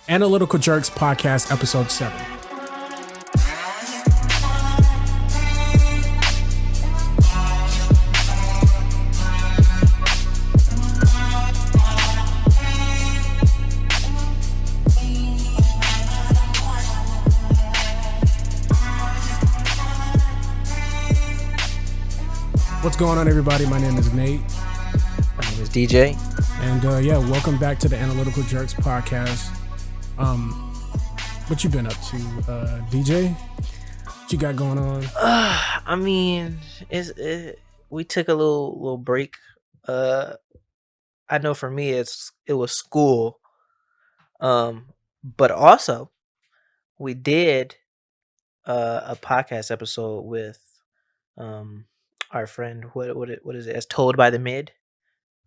Analytical Jerks Podcast, Episode 7. What's going on, everybody? My name is Nate. My name is DJ. And welcome back to the Analytical Jerks Podcast. What you been up to, DJ? What you got going on? I mean, we took a little break. I know for me it was school. But also we did a podcast episode with our friend. What is it? As Told by the Mid.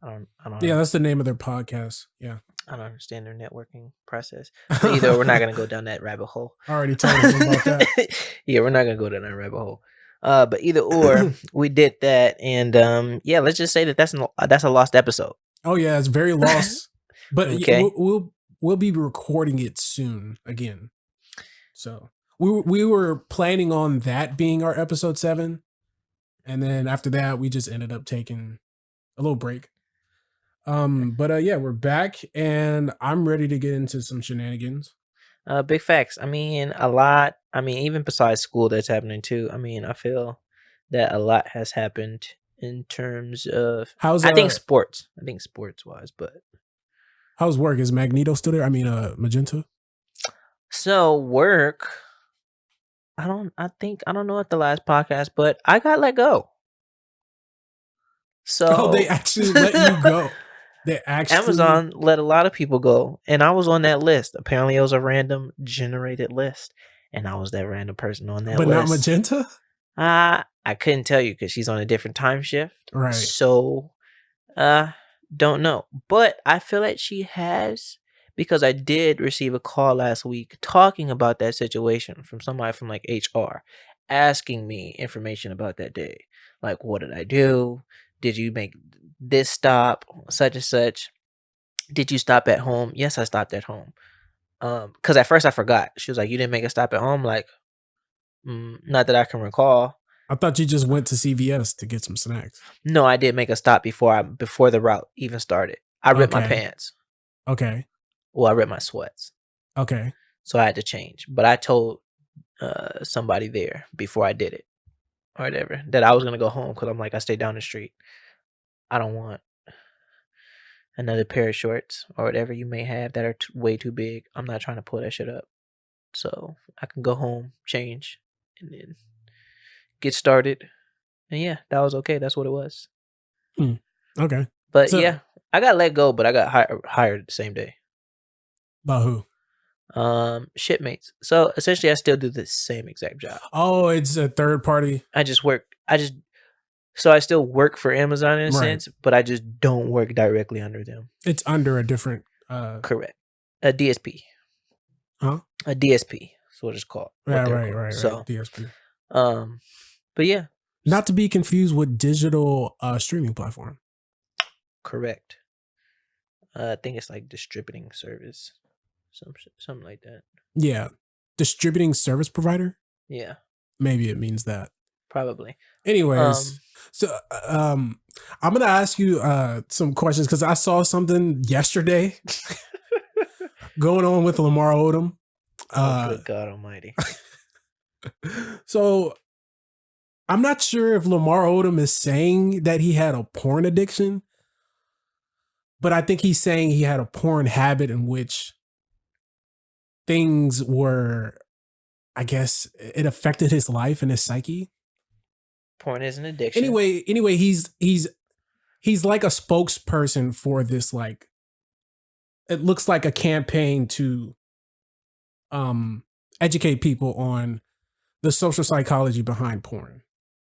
I don't. Yeah, that's the name of their podcast. Yeah. I don't understand their networking process. But either we're not gonna go down that rabbit hole. I already told you about that. Yeah, we're not gonna go down that rabbit hole. But either or, we did that, and let's just say that that's a lost episode. Oh yeah, it's very lost. But okay. we'll be recording it soon again. So we were planning on that being our episode 7, and then after that we just ended up taking a little break. We're back, and I'm ready to get into some shenanigans. Big facts. I mean, a lot. I mean, even besides school, that's happening too. I mean, I feel that a lot has happened in terms of. I think sports wise, but how's work? Is Magneto still there? I mean, Magenta. So work. I don't know at the last podcast, but I got let go. So they actually let you go. Amazon let a lot of people go, and I was on that list. Apparently, it was a random generated list, and I was that random person on that list. But not Magenta? I couldn't tell you because she's on a different time shift. Right. So, don't know. But I feel like she has, because I did receive a call last week talking about that situation from somebody from like HR, asking me information about that day. Like, what did I do? Did you make this stop, such and such? Did you stop at home? Yes, I stopped at home. Because at first I forgot. She was like, you didn't make a stop at home? Like, not that I can recall. I thought you just went to CVS to get some snacks. No, I did make a stop before the route even started. I ripped my pants. Okay. Well, I ripped my sweats. Okay. So I had to change. But I told somebody there before I did it, or whatever, that I was going to go home because I'm like, I stay down the street. I don't want another pair of shorts or whatever you may have that are way too big. I'm not trying to pull that shit up. So I can go home, change, and then get started. And yeah, that was okay. That's what it was. Okay. But yeah, I got let go, but I got hired the same day. By who? Shipmates. So essentially I still do the same exact job. Oh, it's a third party. So I still work for Amazon in a sense, but I just don't work directly under them. It's under a different correct. A DSP. Huh? A DSP. That's what it's called. Right. So DSP. But yeah. Not to be confused with digital streaming platform. Correct. I think it's like distributing service. Something like that. Yeah. Distributing service provider? Yeah. Maybe it means that. Probably. Anyways, I'm going to ask you some questions because I saw something yesterday going on with Lamar Odom. Good God almighty. So I'm not sure if Lamar Odom is saying that he had a porn addiction, but I think he's saying he had a porn habit in which things were, I guess, it affected his life and his psyche. Porn is an addiction. Anyway, he's like a spokesperson for this, like, it looks like a campaign to educate people on the social psychology behind porn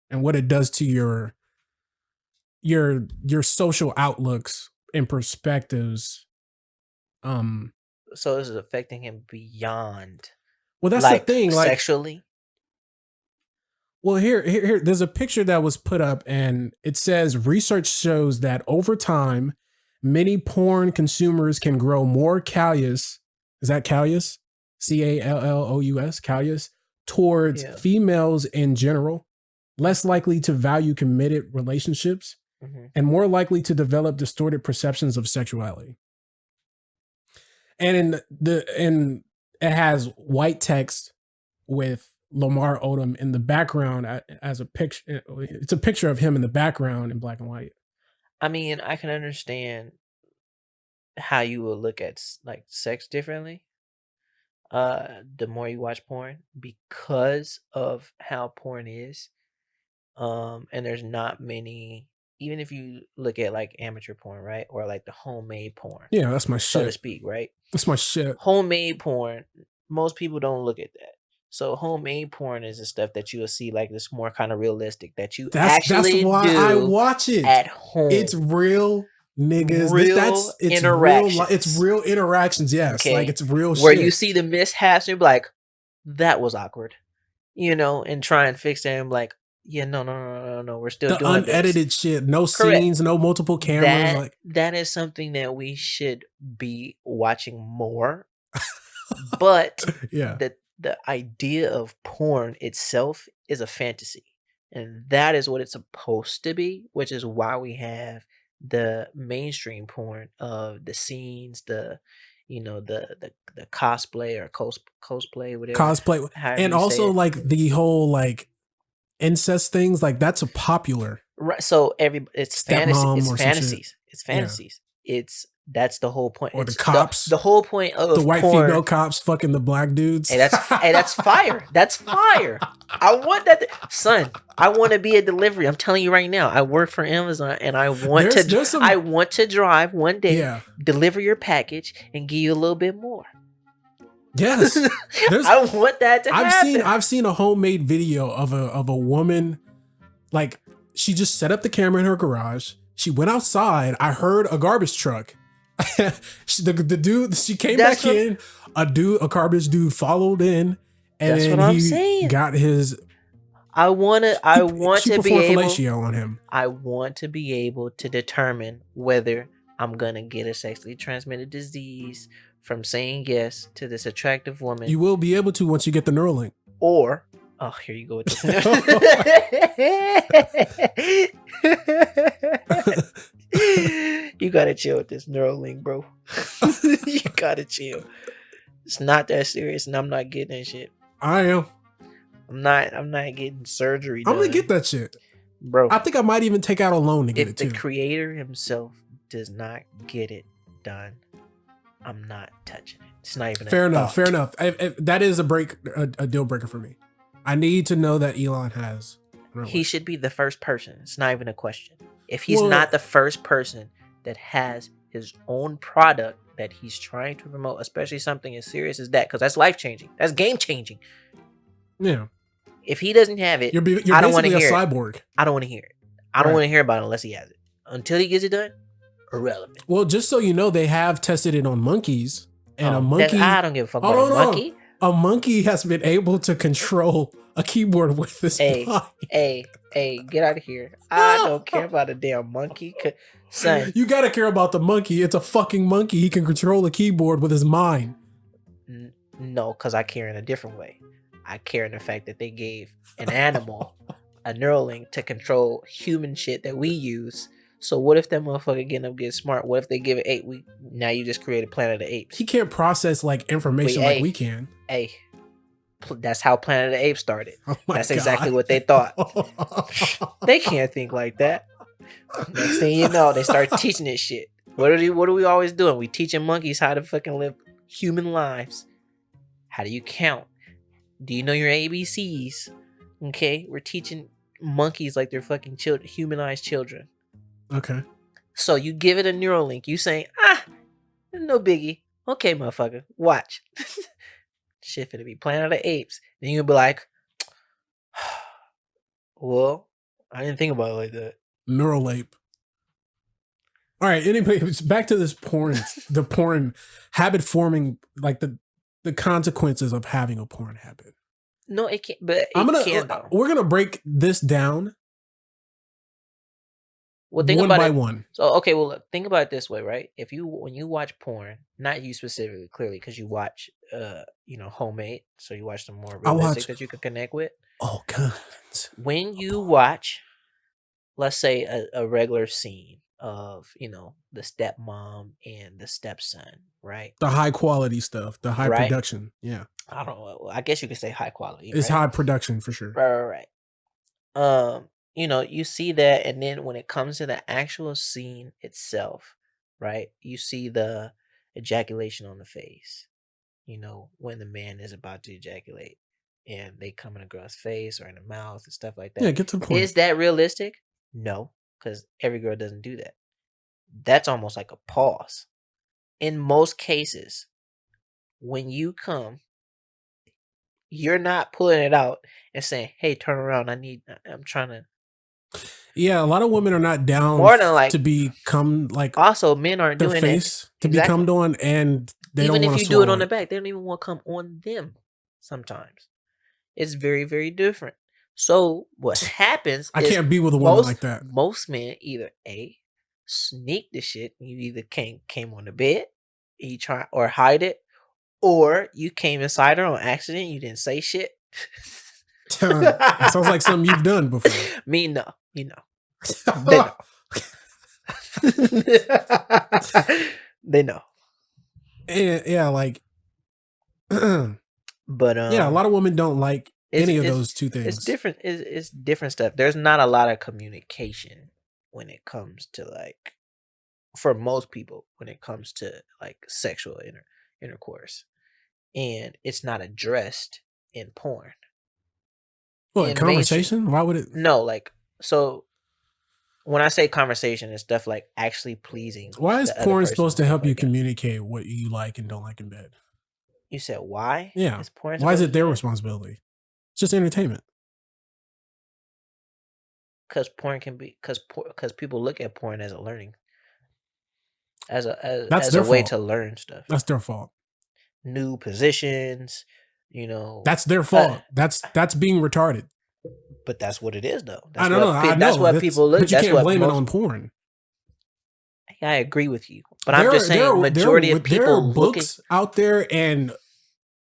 and what it does to your social outlooks and perspectives. So this is affecting him beyond. Well, that's the thing. Like, sexually. Well, here, there's a picture that was put up, and it says research shows that over time, many porn consumers can grow more callous Is that callous? Callous, callous, towards Yeah. females in general, less likely to value committed relationships, Hmm. and more likely to develop distorted perceptions of sexuality. And it has white text with Lamar Odom in the background as a picture. It's a picture of him in the background in black and white. I mean, I can understand how you would look at like sex differently. The more you watch porn, because of how porn is. And there's not many. Even if you look at like amateur porn, right, or like the homemade porn, Yeah, that's my so to shit. speak, right? That's my shit. Homemade porn, most people don't look at that. So homemade porn is the stuff that you'll see like this more kind of realistic that you That's actually why I do watch it. at home. It's real niggas. Real It's interactions. It's real interactions. Yes, Okay. like it's real Where shit. you see the mishaps and you're like, that was awkward, and try and fix it and like, yeah, no, we're still The doing unedited this. shit, no Correct. scenes, no multiple cameras. Like That is something that we should be watching more. But yeah, the idea of porn itself is a fantasy. And that is what it's supposed to be, which is why we have the mainstream porn of the scenes, the cosplay or cosplay, whatever. cosplay, However and you say also it. like the whole like incest things. Like that's a popular Right, so it's fantasy. stepmom It's or some shit. fantasies. It's Yeah. fantasies. That's the whole point. Or the It's cops. The whole point of The white porn. female cops fucking the black dudes. Hey, that's fire. That's fire. I want that, son. I want to be a delivery. I'm telling you right now. I work for Amazon, and I want I want to drive one day, Yeah. deliver your package, and give you a little bit more. Yes. I want that to happen. I've seen a homemade video of a woman, like she just set up the camera in her garage. She went outside. I heard a garbage truck. the dude, she came back in. A garbage dude followed in, and then I'm saying. Got his. I want to be able. Fellatio on him. I want to be able to determine whether I'm gonna get a sexually transmitted disease from saying yes to this attractive woman. You will be able to once you get the Neuralink. Or, oh, here you go with this. You gotta chill with this Neuralink, bro. You gotta chill. It's not that serious, and I'm not getting that shit. I am. I'm not getting surgery done. I'm gonna get that shit, bro. I think I might even take out a loan to get it too. If the creator himself does not get it done, I'm not touching it. It's not even fair enough. That is a deal breaker for me. I need to know that Elon has. He should be the first person. It's not even a question. If he's not the first person that has his own product that he's trying to promote, especially something as serious as that, because that's life changing. That's game changing. Yeah. If he doesn't have it, you're I don't want to hear a cyborg. it. I don't want to hear it. I don't want to hear about it unless he has it. Until he gets it done, irrelevant. Well, just so you know, they have tested it on monkeys, and a monkey. I don't give a fuck about a monkey. A monkey has been able to control a keyboard with his mind. Hey, get out of here. I don't care about a damn monkey. Son. You gotta care about the monkey. It's a fucking monkey. He can control a keyboard with his mind. No, because I care in a different way. I care in the fact that they gave an animal a Neuralink to control human shit that we use. So what if that motherfucker getting smart? What if they give it 8 weeks? Now you just created Planet of the Apes. He can't process like information like we can. Hey, that's how Planet of the Apes started. That's God. Exactly what they thought. They can't think like that. Next thing you know, they start teaching this shit. What are we always doing? We teaching monkeys how to fucking live human lives. How do you count? Do you know your ABCs? Okay, we're teaching monkeys like they're fucking humanized children. Okay. So you give it a Neuralink. You saying, no biggie. Okay, motherfucker, watch. Shit finna be Planet of the Apes. Then you'll be like, well, I didn't think about it like that. Neuralape. All right. Anyway, back to this porn. The porn habit forming, like the consequences of having a porn habit. No, it can't. But we're gonna break this down Well, think one about by it. one. So, okay, well, look, think about it this way, right? If you when you watch porn, not you specifically, clearly, because you watch, homemade, so you watch the more I realistic watch that you can connect with. all kinds When of you porn. watch, let's say a regular scene of the stepmom and the stepson, right? The high quality stuff, the high Right. production. Yeah, I don't know. I guess you could say high quality, it's right? high production for sure. Right. You see that, and then when it comes to the actual scene itself, right? You see the ejaculation on the face. When the man is about to ejaculate, and they come in a girl's face or in the mouth and stuff like Yeah, that. get to the point. Is that realistic? No, because every girl doesn't do that. That's almost like a pause. In most cases, when you come, you're not pulling it out and saying, "Hey, turn around. I'm trying to." Yeah, a lot of women are not down More than to like, become like also men aren't their doing that face to be exactly. cummed on, and they Even don't if want to you do it swallow on the it. back, they don't even want to come on them. Sometimes it's very, very different. So what happens I is can't be with a woman like most that. most men either sneak the shit. You either came on the bed, and you try or hide it, or you came inside her on accident. You didn't say shit. That sounds like something you've done before. Me no, they know. They know. And yeah, like yeah, But a lot of women don't like it's any of it's those two it's things. different. It's different stuff. There's not a lot of communication when it comes to like for most people when it comes to like sexual intercourse, and it's not addressed in porn. What In mainstream, conversation? Why would it? no, like so. When I say conversation, it's stuff like actually pleasing Why is the other porn person supposed and to stuff help you like that. communicate what you like and don't like in bed? You said why Yeah, is porn why is supposed it to do their that? responsibility? It's just entertainment. Because porn can be because people look at porn as a learning as a as, That's as a their way fault. to learn stuff, That's their fault. new positions, you know. That's their Uh, fault. That's being retarded. but that's what it is, though. I don't know. I That's know what that's, people look. but you That's can't what blame it most. on porn. I agree with you, but I'm just saying, majority of There are people looking. books out there and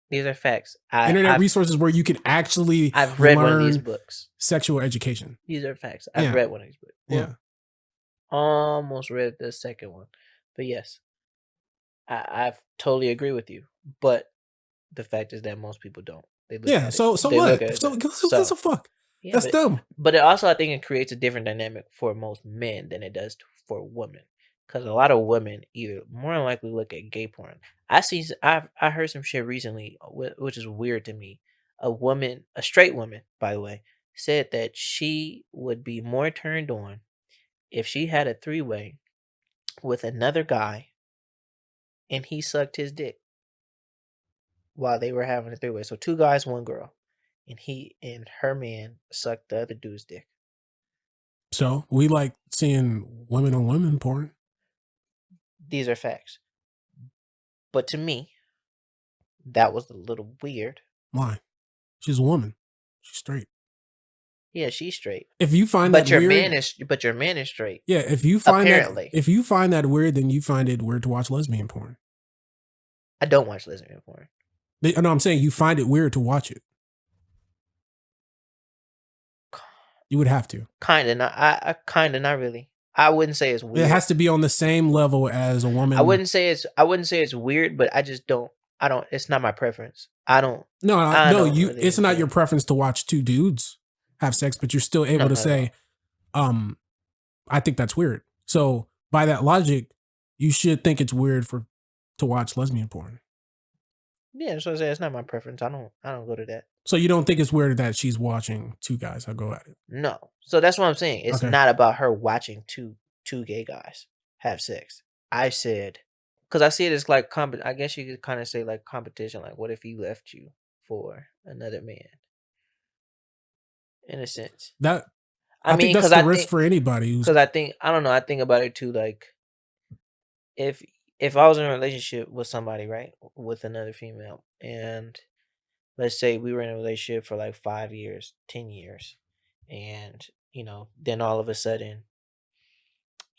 These are facts. internet resources where you can actually I've read one of these learn books. sexual education. These are facts. I've Yeah, read one of these books. yeah, Well, almost read the second one, but yes, I've totally agree with you. But the fact is that most people don't. They look yeah. at it. So They look what? at it So that. who gives So a fuck? yeah, That's dumb. but it also I think it creates a different dynamic for most men than it does for women. Because a lot of women either more than likely look at gay porn. I heard some shit recently, which is weird to me. A straight woman, by the way, said that she would be more turned on if she had a three way with another guy and he sucked his dick while they were having a three way. So two guys, one girl, and he and her man sucked the other dude's dick. So we like seeing women on women porn. These are facts. But to me, that was a little weird. Why? She's a woman. She's straight. Yeah, she's straight. If you find that weird, But your man is straight. yeah. Apparently. If you find that weird, then you find it weird to watch lesbian porn. I don't watch lesbian porn. No, I'm saying you find it weird to watch it. You would have to. Kinda not. I kinda not really. I wouldn't say it's weird. It has to be on the same level as a woman. I wouldn't say it's weird, but I just don't. I don't. It's not my preference. I don't. No, I no, don't really it's not enjoy your it. preference to watch two dudes have sex, but you're still No, able to not at all. say, I think that's weird. So by that logic, you should think it's weird to watch lesbian porn. Yeah, so I say it's not my preference. I don't go to that. So you don't think it's weird that she's watching two guys? I'll go at it. No. So that's what I'm saying. It's Okay. not about her watching two gay guys have sex. I said because I see it as like I guess you could kind of say like competition. Like, what if he left you for another man? In a sense, That I I think mean, that's the risk for anybody who's I don't know. I think about it too. Like, if if I was in a relationship with somebody, right, with another female, and let's say we were in a relationship for like 5 years, 10 years, and then all of a sudden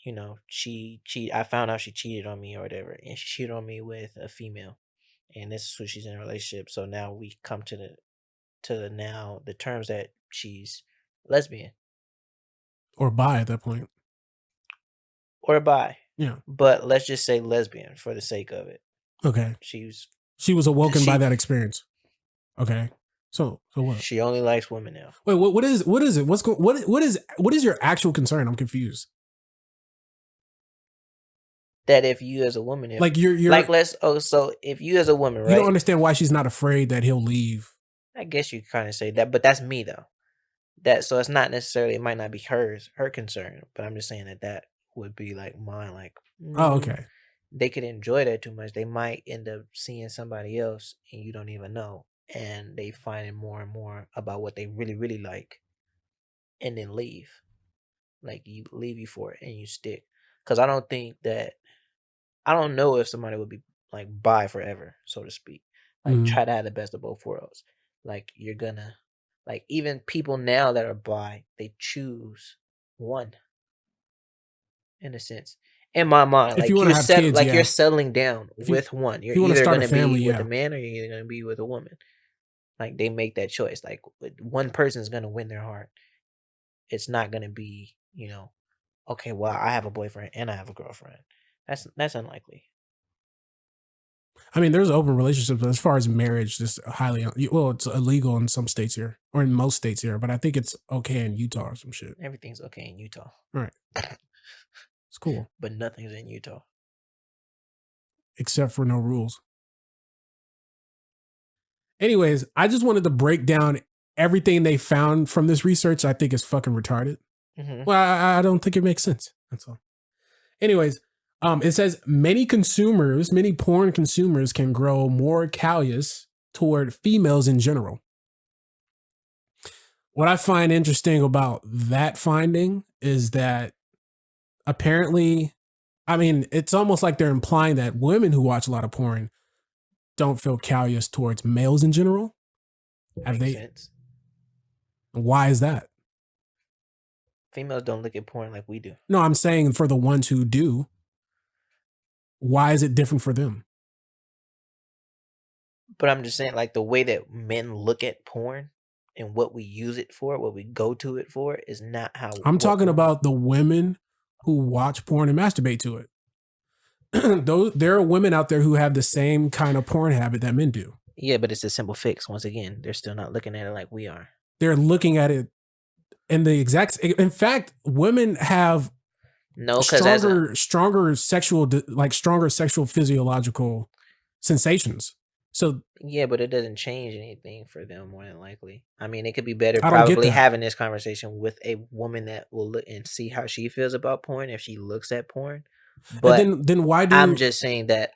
I found out she cheated on me or whatever, and she cheated on me with a female, and this is who she's in a relationship. So now we come to the terms that she's lesbian or bi at that point. or bi, Yeah. but let's just say lesbian for the sake of it. Okay. She was awoken by she that experience. Okay. So what? she only likes women now. Wait, what is it? What is your actual concern? I'm confused. That if you as a woman, if Like you're like so if you as a woman, you don't right? understand why she's not afraid that he'll leave. I guess you kind of say that, but that's me though. So it's not necessarily, it might not be her concern, but I'm just saying that would be like mine. Like, Oh, okay. they could enjoy that too much. They might end up seeing somebody else and you don't even know, and they finding more and more about what they really really like, and then leave. Like you leave you for it and you stick. Because I don't know if somebody would be like bi forever, so to speak. Like Mhm. try to have the best of both worlds. Like you're gonna like even people now that are bi, they choose one in a sense. In my mind, If you want to have kids, you're yeah. settling down If you with one. You're if you want to either start a gonna be family, with a yeah. man or you're either gonna be with a woman. Like they make that choice. Like one person's gonna win their heart. It's not gonna be, okay, well, I have a boyfriend and I have a girlfriend. That's unlikely. I mean, there's open relationships, but as far as marriage, just highly it's illegal in some states here, or in most states here, but I think it's okay in Utah or some shit. Everything's okay in Utah. Right. It's cool. But nothing's in Utah. Except for no rules. Anyways, I just wanted to break down everything they found from this research. I think is fucking retarded. Mm-hmm. Well, I don't think it makes sense. That's all. Anyways, it says many porn consumers can grow more callous toward females in general. What I find interesting about that finding is that apparently, I mean, it's almost like they're implying that women who watch a lot of porn don't feel callous towards males in general. Makes sense. Why is that? Females don't look at porn like we do. No, I'm saying for the ones who do, why is it different for them? But I'm just saying, like, the way that men look at porn and what we use it for, what we go to it for, is not how. I'm talking about the women who watch porn and masturbate to it. There are women out there who have the same kind of porn habit that men do. Yeah, but it's a simple fix. Once again, they're still not looking at it like we are. They're looking at it in the exact. In fact, women have stronger sexual physiological sensations. So yeah, but it doesn't change anything for them more than likely. I mean, it could be better I don't get probably that. having this conversation with a woman that will look and see how she feels about porn if she looks at porn. But then why do I'm just saying that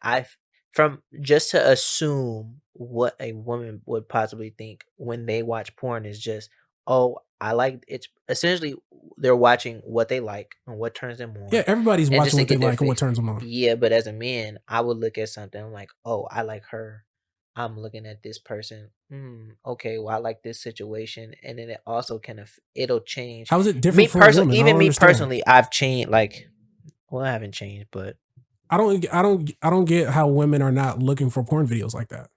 from just to assume what a woman would possibly think when they watch porn is just, oh, I like it's essentially they're watching what they like and what turns them on. Yeah, everybody's and just watching to what they get their like and what fix. turns them on. Yeah, but as a man, I would look at something I'm like, oh, I like her. I'm looking at this person. Okay, well, I like this situation, and then it also it'll change. How is it Me different for a woman? personally, I even don't me understand. personally, I've changed. Like, well, I haven't changed, but I don't get how women are not looking for porn videos like that.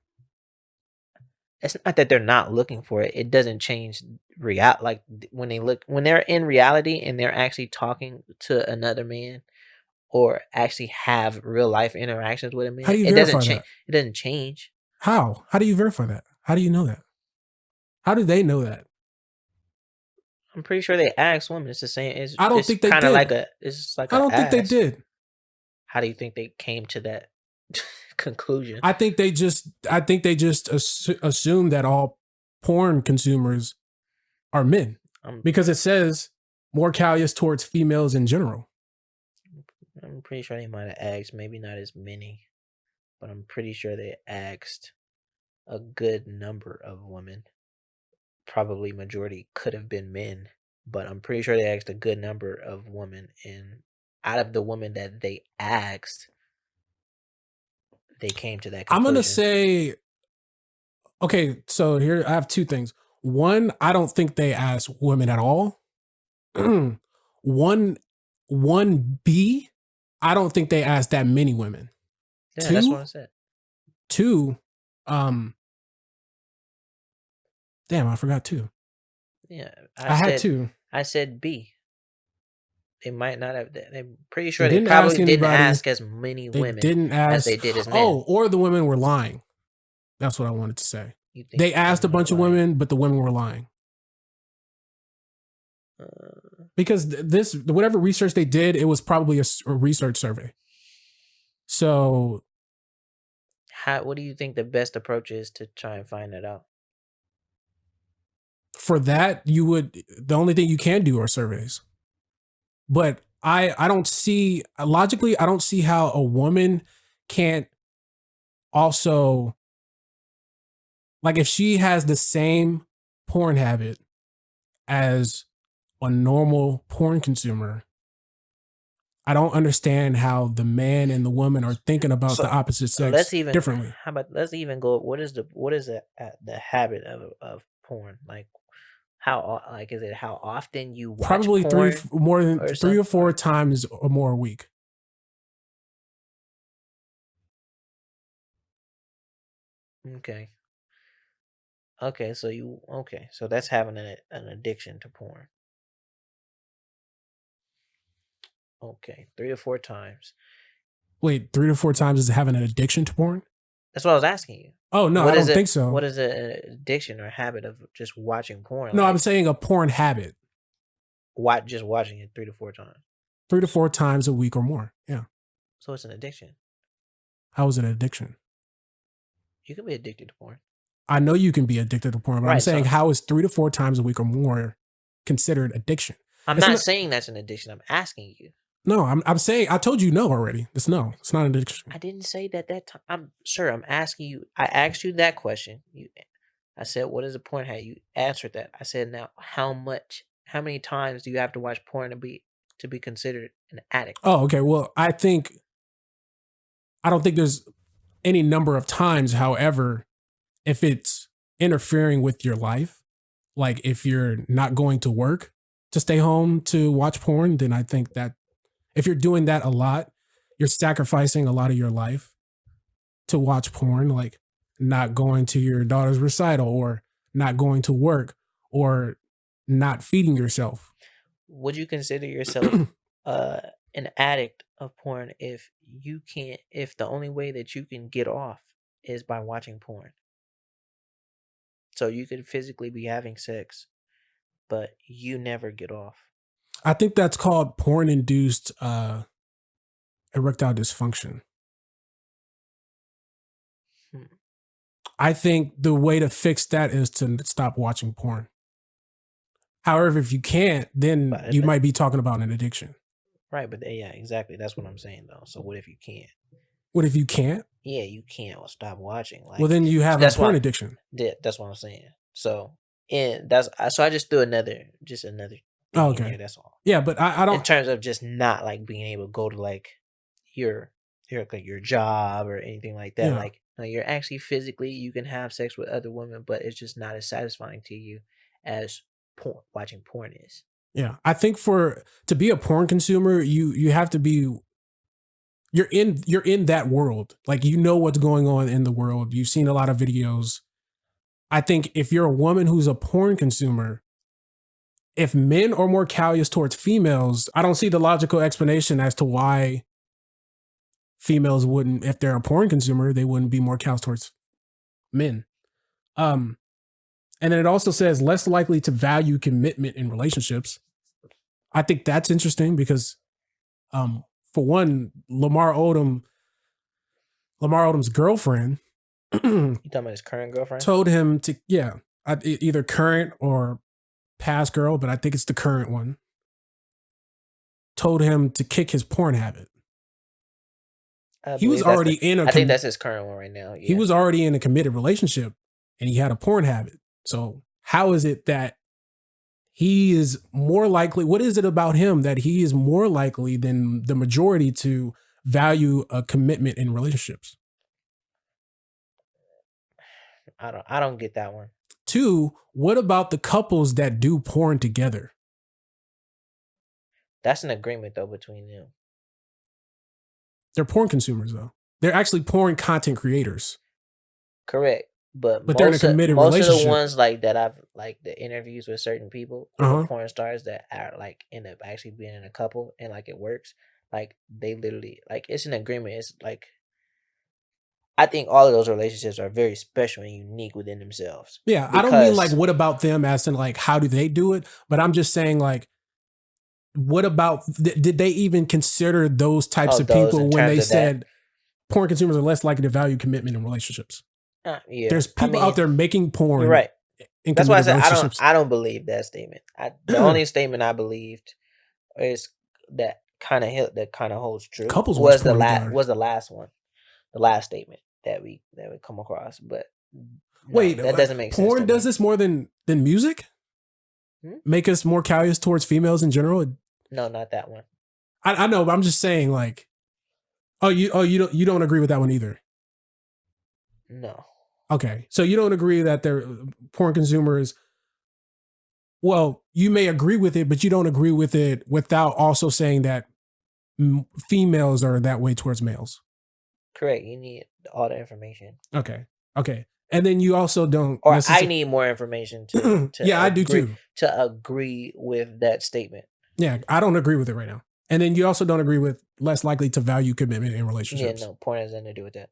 it's not that they're not looking for it. It doesn't change like when they're in reality and they're actually talking to another man or actually have real life interactions with a man. How do you It doesn't verify change. that? It doesn't change. How? How do you verify that? How do you know that? How do they know that? I'm pretty sure they asked women. It's the same. I don't It's think they kind of did. like it's like I don't think they ask. did. How do you think they came to that conclusion? I think they just assume that all porn consumers are men because it says more callous towards females in general. I'm pretty sure they might have asked, maybe not as many, but I'm pretty sure they asked a good number of women. Probably majority could have been men, but I'm pretty sure they asked a good number of women, and out of the women that they asked, they came to that conclusion. I'm gonna say, okay, so here I have two things. One, I don't think they asked women at all. One, 1B, I don't think they asked that many women. Yeah, that's what I Two, said. two, um, damn, I forgot two. Yeah, I had two. I said B. They might not have. I'm pretty They sure they didn't ask probably didn't anybody. ask as many They women didn't as they ask. did as men. Oh, or the women were lying. That's what I wanted to say. You think They asked a women are bunch of lying? women, but the women were lying. Because this, whatever research they did, it was probably a research survey. So, What do you think the best approach is to try and find that out? for that, the only thing you can do are surveys. But I don't see, logically, I don't see how a woman can't also, like, if she has the same porn habit as a normal porn consumer, I don't understand how the man and the woman are thinking about the So opposite let's sex even differently. let's even go. What is the habit of porn? Like like is it how often you watch Probably porn more than or three or something? four times or more a week. Okay. Okay, so that's having an addiction to porn. Okay, 3 to 4 times. Wait, 3 to 4 times is having an addiction to porn? That's what I was asking you. Oh no, I What is don't it? think so. What is an addiction or habit of just watching porn? No, I'm Like saying a porn habit. just watching it 3 to 4 times. 3 to 4 times a week or more. Yeah. So it's an addiction. How is it an addiction? You can be addicted to porn. I know you can be addicted to porn, but I'm Right, saying so how is 3 to 4 times a week or more considered addiction? I'm It's not not, saying that's an addiction. I'm asking you. no, I'm saying I told you no already. It's no, it's not an addiction. I didn't say that time. I'm asking you. I asked you that question. I said, "What is a porn habit?" You answered that. I said, "Now, how many times do you have to watch porn to be considered an addict?" Oh, okay. Well, I don't think there's any number of times. However, if it's interfering with your life, like if you're not going to work to stay home to watch porn, then I think that if you're doing that a lot, you're sacrificing a lot of your life to watch porn, like not going to your daughter's recital or not going to work or not feeding yourself. Would you consider yourself uh an addict of porn if the only way that you can get off is by watching porn? So you could physically be having sex, but you never get off. I think that's called porn induced erectile dysfunction. Hmm. I think the way to fix that is to stop watching porn. However, if you can't, then But you might be talking about an addiction. right, but yeah, exactly. That's what I'm saying though. So what if you can't? What if you can't? Yeah, you can't stop watching. Well, Like then you have a that's porn why. addiction. That's what I'm saying. So I just threw another Oh, thing in there. okay. That's all. Yeah, but I In don't. terms of just not like being able to go to like your your job or anything like that. Yeah, Like no, you're actually physically you can have sex with other women, but it's just not as satisfying to you as watching porn is. yeah. I think to be a porn consumer, you have to be. You're in that world. Like you know what's going on in the world. You've seen a lot of videos. I think if you're a woman who's a porn consumer, if men are more callous towards females, I don't see the logical explanation as to why females wouldn't, if they're a porn consumer, they wouldn't be more callous towards men. Um, and then it also says less likely to value commitment in relationships. I think that's interesting because, for one, Lamar Odom's girlfriend You talking about his current girlfriend? told him to, yeah, either current or past girl, but I think it's the current one, told him to kick his porn habit. I He was believe that's already in a I think that's his current one right now. he Yeah. was already in a committed relationship and he had a porn habit. So how is it that he is more likely? What is it about him that he is more likely than the majority to value a commitment in relationships? I don't get that one. Two, what about the couples that do porn together? That's an agreement though between them. They're porn consumers though. They're actually porn content creators, Correct. But but they're in a committed most of the relationship. ones like that I've like the interviews with certain people who are Uh-huh. porn stars that are like end up actually being in a couple and like it works. Like they literally like it's an agreement. It's like I think all of those relationships are very special and unique within themselves Yeah, I don't mean like because what about them as in like how do they do it, but I'm just saying like what about did they even consider those types of those people in when terms they of that. said porn consumers are less likely to value commitment in relationships? Yeah, There's I people out mean, there making you're porn right. in That's why I committed said relationships. I don't believe that statement. The only statement I believed is that kind of holds true Couples watch porn was together. the last one, the last statement that we come across. But no, Wait, that doesn't make sense to porn does me. this more than music? Hmm? Make us more callous towards females in general? No, not that one. I know, but I'm just saying like you don't agree with that one either. No. Okay. So you don't agree that they're porn consumers. Well, you may agree with it, but you don't agree with it without also saying that females are that way towards males. Correct. You need all the information. Okay. Okay. And then you also don't Or I necessarily. need more information Yeah, I do too. to agree with that statement. Yeah, I don't agree with it right now. And then you also don't agree with less likely to value commitment in Yeah, relationships. no, porn has nothing to do with that.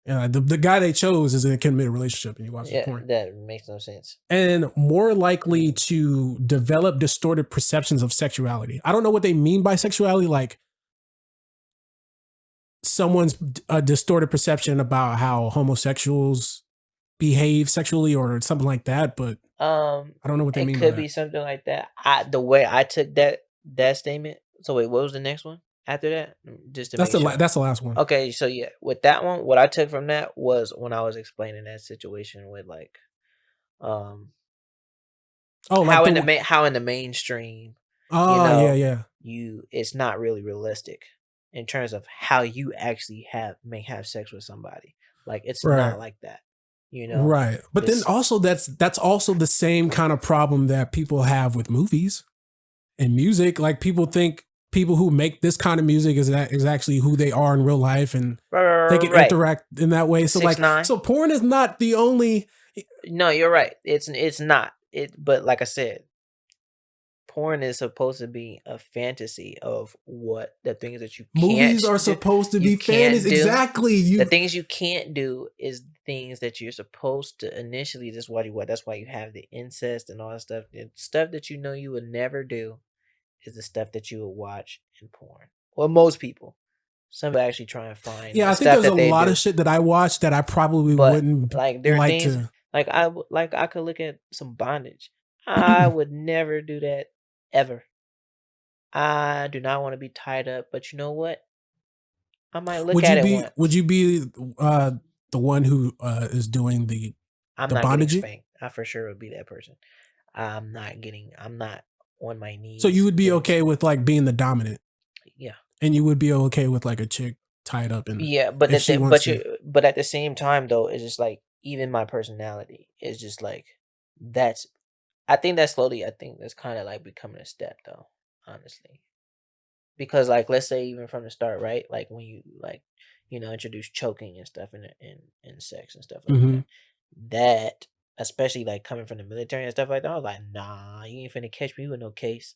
The guy they chose is in a committed relationship and he watches Yeah, porn. that makes no sense. And more likely to develop distorted perceptions of sexuality. I don't know what they mean by sexuality, like someone's a distorted perception about how homosexuals behave sexually or something like that, but I don't know what they It mean by could that. be something like that. The way I took that statement. So wait, what was the next one after that? Just to That's make sure. that's the last one. Okay, so yeah, with that one, what I took from that was when I was explaining that situation with like, um, Oh, like the how in the mainstream, you oh yeah know, yeah it's not really realistic in terms of how you actually may have sex with somebody. Like it's right not like that, you know. right. But then This also that's also the same kind of problem that people have with movies and music. Like people think people who make this kind of music is actually who they are in real life and they can right interact in that way. So like 6ix9ine. so porn is not the only. No, you're right. It's not. But like I said, porn is supposed to be a fantasy of what the things that you can't Movies are do. supposed to You be can't fantasy. do. Exactly. The You things you can't do is things that you're supposed to initially. That's why you have the incest and all that stuff. The stuff that you know you would never do is the stuff that you would watch in porn. Well, most people. Some people actually try and find yeah, the I think stuff there's a that they lot of do. shit that I watch that I probably But wouldn't like there are like things to. like I could look at some bondage. I would never do that ever. I do not want to be tied up, but you know what? I might look at it Would once. you be uh the one who is doing I'm the not getting bondaging? spanked. I for sure would be that person. I'm not on my So you knees would be getting okay with like being the dominant, yeah. and you would be okay with like a chick tied up and Yeah, but if she wants to. but at the same time though, it's just like even my personality is just like that's I think that's kind of like becoming a step though, honestly. Because like let's say even from the start, right? Like when you like introduce choking and stuff in sex and stuff like Hmm. that. That especially like coming from the military and stuff like that, I was like, nah, you ain't finna catch me with no case.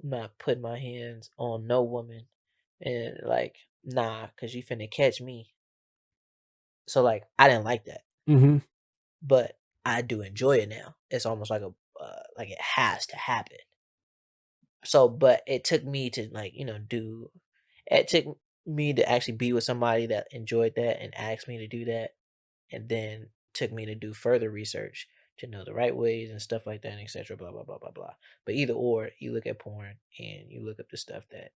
I'm not putting my hands on no woman and like nah, cause you finna catch me. So like I didn't like that, Hmm. but I do enjoy it now. It's almost like a like it has to happen. So, but it took me to like do it took me to actually be with somebody that enjoyed that and asked me to do that, and then took me to do further research to know the right ways and stuff like that, and etc. Blah blah blah blah blah. But either or, you look at porn and you look up the stuff that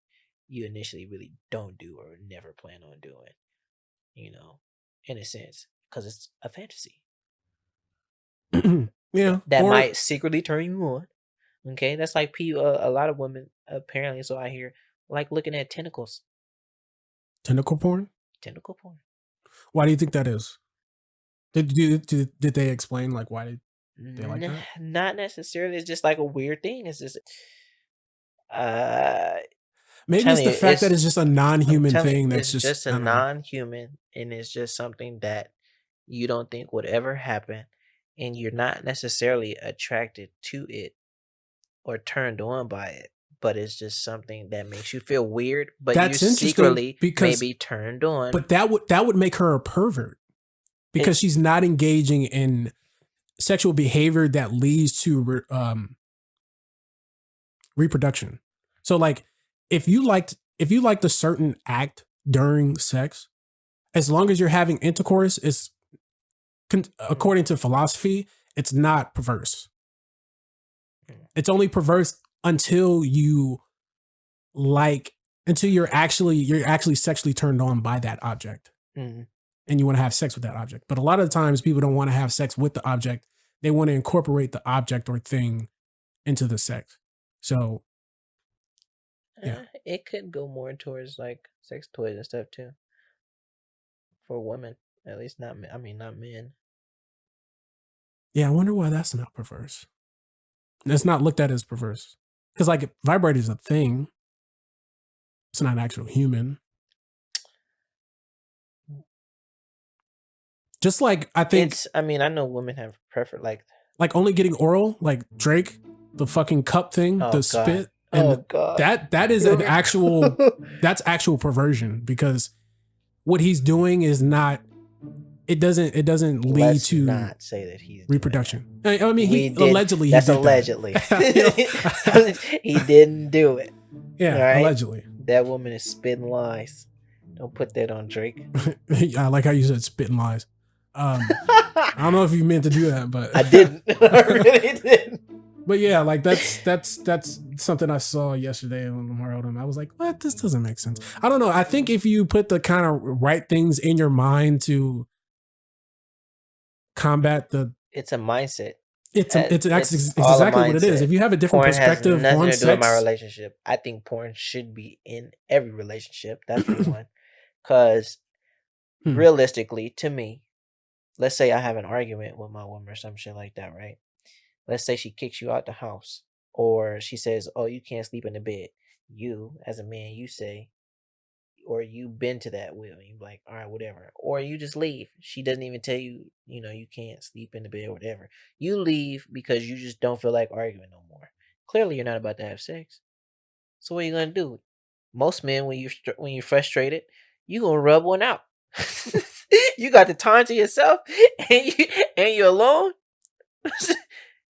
you initially really don't do or never plan on doing. You know, in a sense, because it's a fantasy Yeah, that or might secretly turn you on. Okay, that's like a lot of women apparently. So I hear like looking at tentacles, tentacle porn. tentacle porn. Why do you think that is? Did they explain like why they like that? Not necessarily. It's just like a weird thing. It's just Uh, Maybe it's telling the you, fact that it's just a I'm non-human telling you, thing that's it's just, just a I don't know. non-human, and it's just something that you don't think would ever happen, and you're not necessarily attracted to it or turned on by it, but it's just something that makes you feel weird, but you That's interesting secretly may because, be turned on. but that would make her a pervert because It she's not engaging in sexual behavior that leads to reproduction. So like if you liked a certain act during sex, as long as you're having intercourse, it's mm, according to philosophy, it's not perverse. mm, It's only perverse until you like until you're actually sexually turned on by that object mm. and you want to have sex with that object. But a lot of the times people don't want to have sex with the object. They want to incorporate the object or thing into the sex. So, yeah. It could go more towards like sex toys and stuff too for women, at least not men. I mean, not men. Yeah, I wonder why that's not perverse. It's not looked at as perverse. Because like vibrator is a thing. It's not an actual human. Just like I think It's. I mean, I know women have prefer like only getting oral, like Drake, the fucking cup thing, Oh the God. spit, Oh and God. that is an actual that's actual perversion because what he's doing is not it doesn't lead Let's to not say that he's doing that. reproduction. I mean We he did. allegedly he That's did that. allegedly. You know? He didn't do it. All Yeah, right. allegedly. That woman is spitting lies. Don't put that on Drake. I like how you said spitting lies. I don't know if you meant to do that, but I didn't. I really didn't. but yeah, like that's something I saw yesterday on the World, and I was like, what? This doesn't make sense. I don't know. I think if you put the kind of right things in your mind to combat the It's a mindset. it's All a exactly what it is. mindset. If you have a different Porn has perspective nothing on to do with my sex, relationship. I think porn should be in every relationship. That's for one. Because hmm, realistically, to me, let's say I have an argument with my woman or some shit like that, right? Let's say she kicks you out the house, or she says, "Oh, you can't sleep in the bed." You, as a man, you say, or you bend to that will. You like, all right, whatever. Or you just leave. She doesn't even tell you, you can't sleep in the bed or whatever. You leave because you just don't feel like arguing no more. Clearly, you're not about to have sex. So what are you gonna do? Most men, when you're frustrated, you gonna rub one out. You got the time to yourself, and you're alone.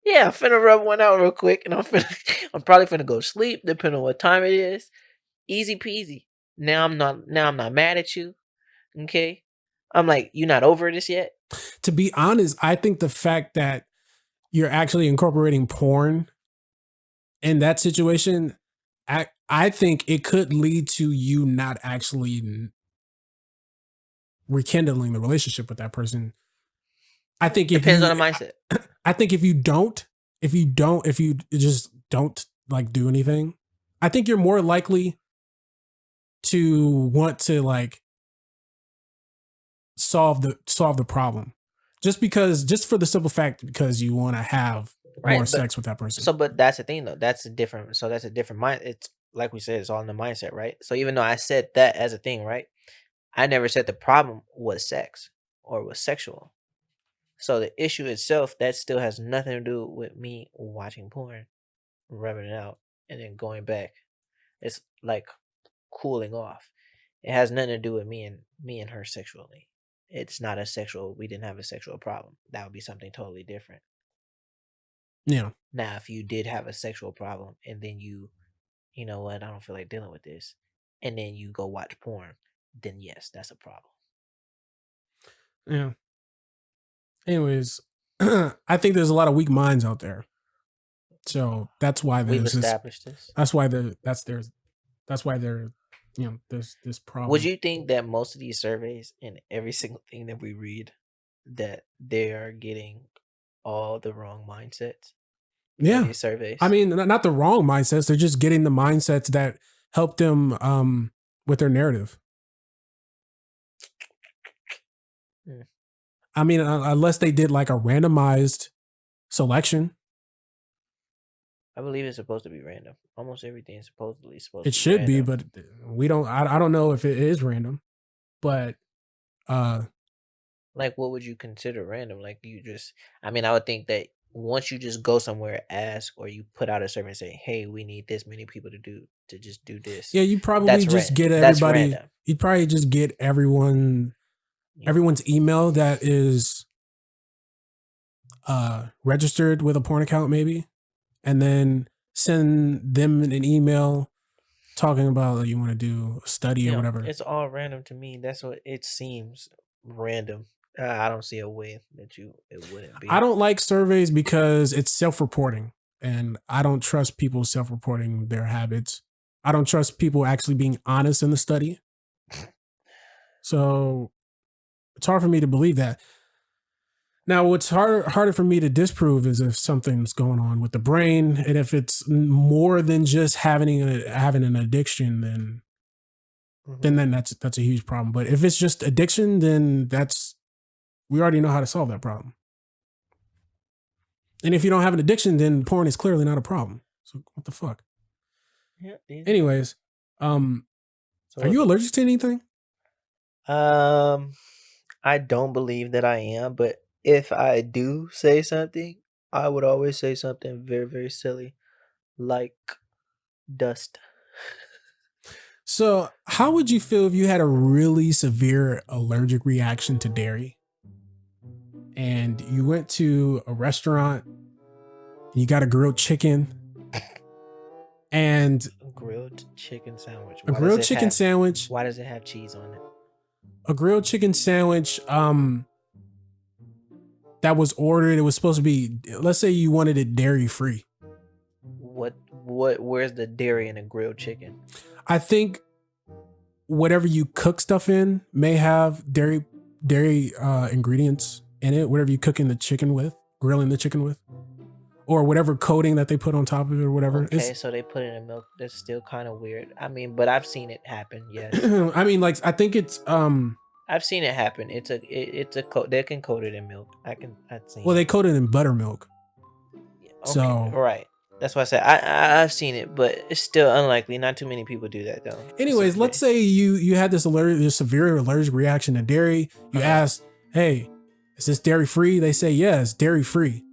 Yeah, I'm finna rub one out real quick, and I'm probably finna go sleep, depending on what time it is. Easy peasy. Now I'm not mad at you. Okay. I'm like, you not over this yet? to be honest, I think the fact that you're actually incorporating porn in that situation, I think it could lead to you not actually rekindling the relationship with that person. I think if Depends you on the mindset. I think if you just don't like do anything, I think you're more likely to want to like solve the problem. Just for the simple fact because you want to have more Right. But sex with that person. but that's the thing though. That's a different mind. It's like we said, it's all in the mindset, right? So even though I said that as a thing, right? I never said the problem was sex or was sexual. So the issue itself, that still has nothing to do with me watching porn, rubbing it out, and then going back. It's like cooling off. It has nothing to do with me and her sexually. It's not a sexual. We didn't have a sexual problem. That would be something totally different. Yeah. Now, if you did have a sexual problem and then you know what, I don't feel like dealing with this, and then you go watch porn, then yes, that's a problem. Yeah. Anyways, I think there's a lot of weak minds out there. So that's why We've there's this established this. that's why that's why there there's this Would problem. you think that most of these surveys and every single thing that we read that they are getting all the wrong mindsets in Yeah. these surveys? I mean, not the wrong mindsets. They're just getting the mindsets that help them with their narrative. Hmm. I mean, unless they did like a randomized selection. I believe it's supposed to be random. Almost everything is supposed It to be should be, random. but we don't. I don't know if it is random, but uh, Like, what would you consider random? Like, I mean, I would think that once you just go somewhere, ask, or you put out a survey and say, "Hey, we need this many people to just do this." yeah, you probably That's just random. get That's everybody. random. You'd probably just get You know. everyone's email that is registered with a porn account, maybe, and then send them an email talking about like, you want to do a study or whatever. It's all random to me. That's what it seems random. I don't see a way that it wouldn't I be. don't like surveys because it's self-reporting, and I don't trust people self-reporting their habits. I don't trust people actually being honest in the study. So it's hard for me to believe that. Now, what's harder for me to disprove is if something's going on with the brain, and if it's more than just having an addiction, Hmm. then that's a huge problem. But if it's just addiction, then we already know how to solve that problem. And if you don't have an addiction, then porn is clearly not a problem. So what the fuck? Yeah. Anyways, So are you allergic to anything? um, I don't believe that I am, but if I do say something, I would always say something very, very silly, like dust. So how would you feel if you had a really severe allergic reaction to dairy and you went to a restaurant and you got a grilled chicken and Grilled chicken sandwich. a grilled chicken sandwich, Why does it have cheese on it? a grilled chicken sandwich that was ordered, it was supposed to be, let's say you wanted it dairy free. Where's the dairy in a grilled chicken? I think whatever you cook stuff in may have dairy ingredients in it, whatever you cooking the chicken with, grilling the chicken with, or whatever coating that they put on top of it or whatever. Okay, so they put it in milk. That's still kind of weird. I mean, but I've seen it happen. Yes, I mean, like, I think it's I've seen it happen. It's a coat. They can coat it in milk. I've seen well, they it. coat it in buttermilk. Okay, So right. That's why I said I've seen it, but it's still unlikely. Not too many people do that though. anyways, let's say you had this severe allergic reaction to dairy. You ask, hey, is this dairy free? They say yes, dairy free.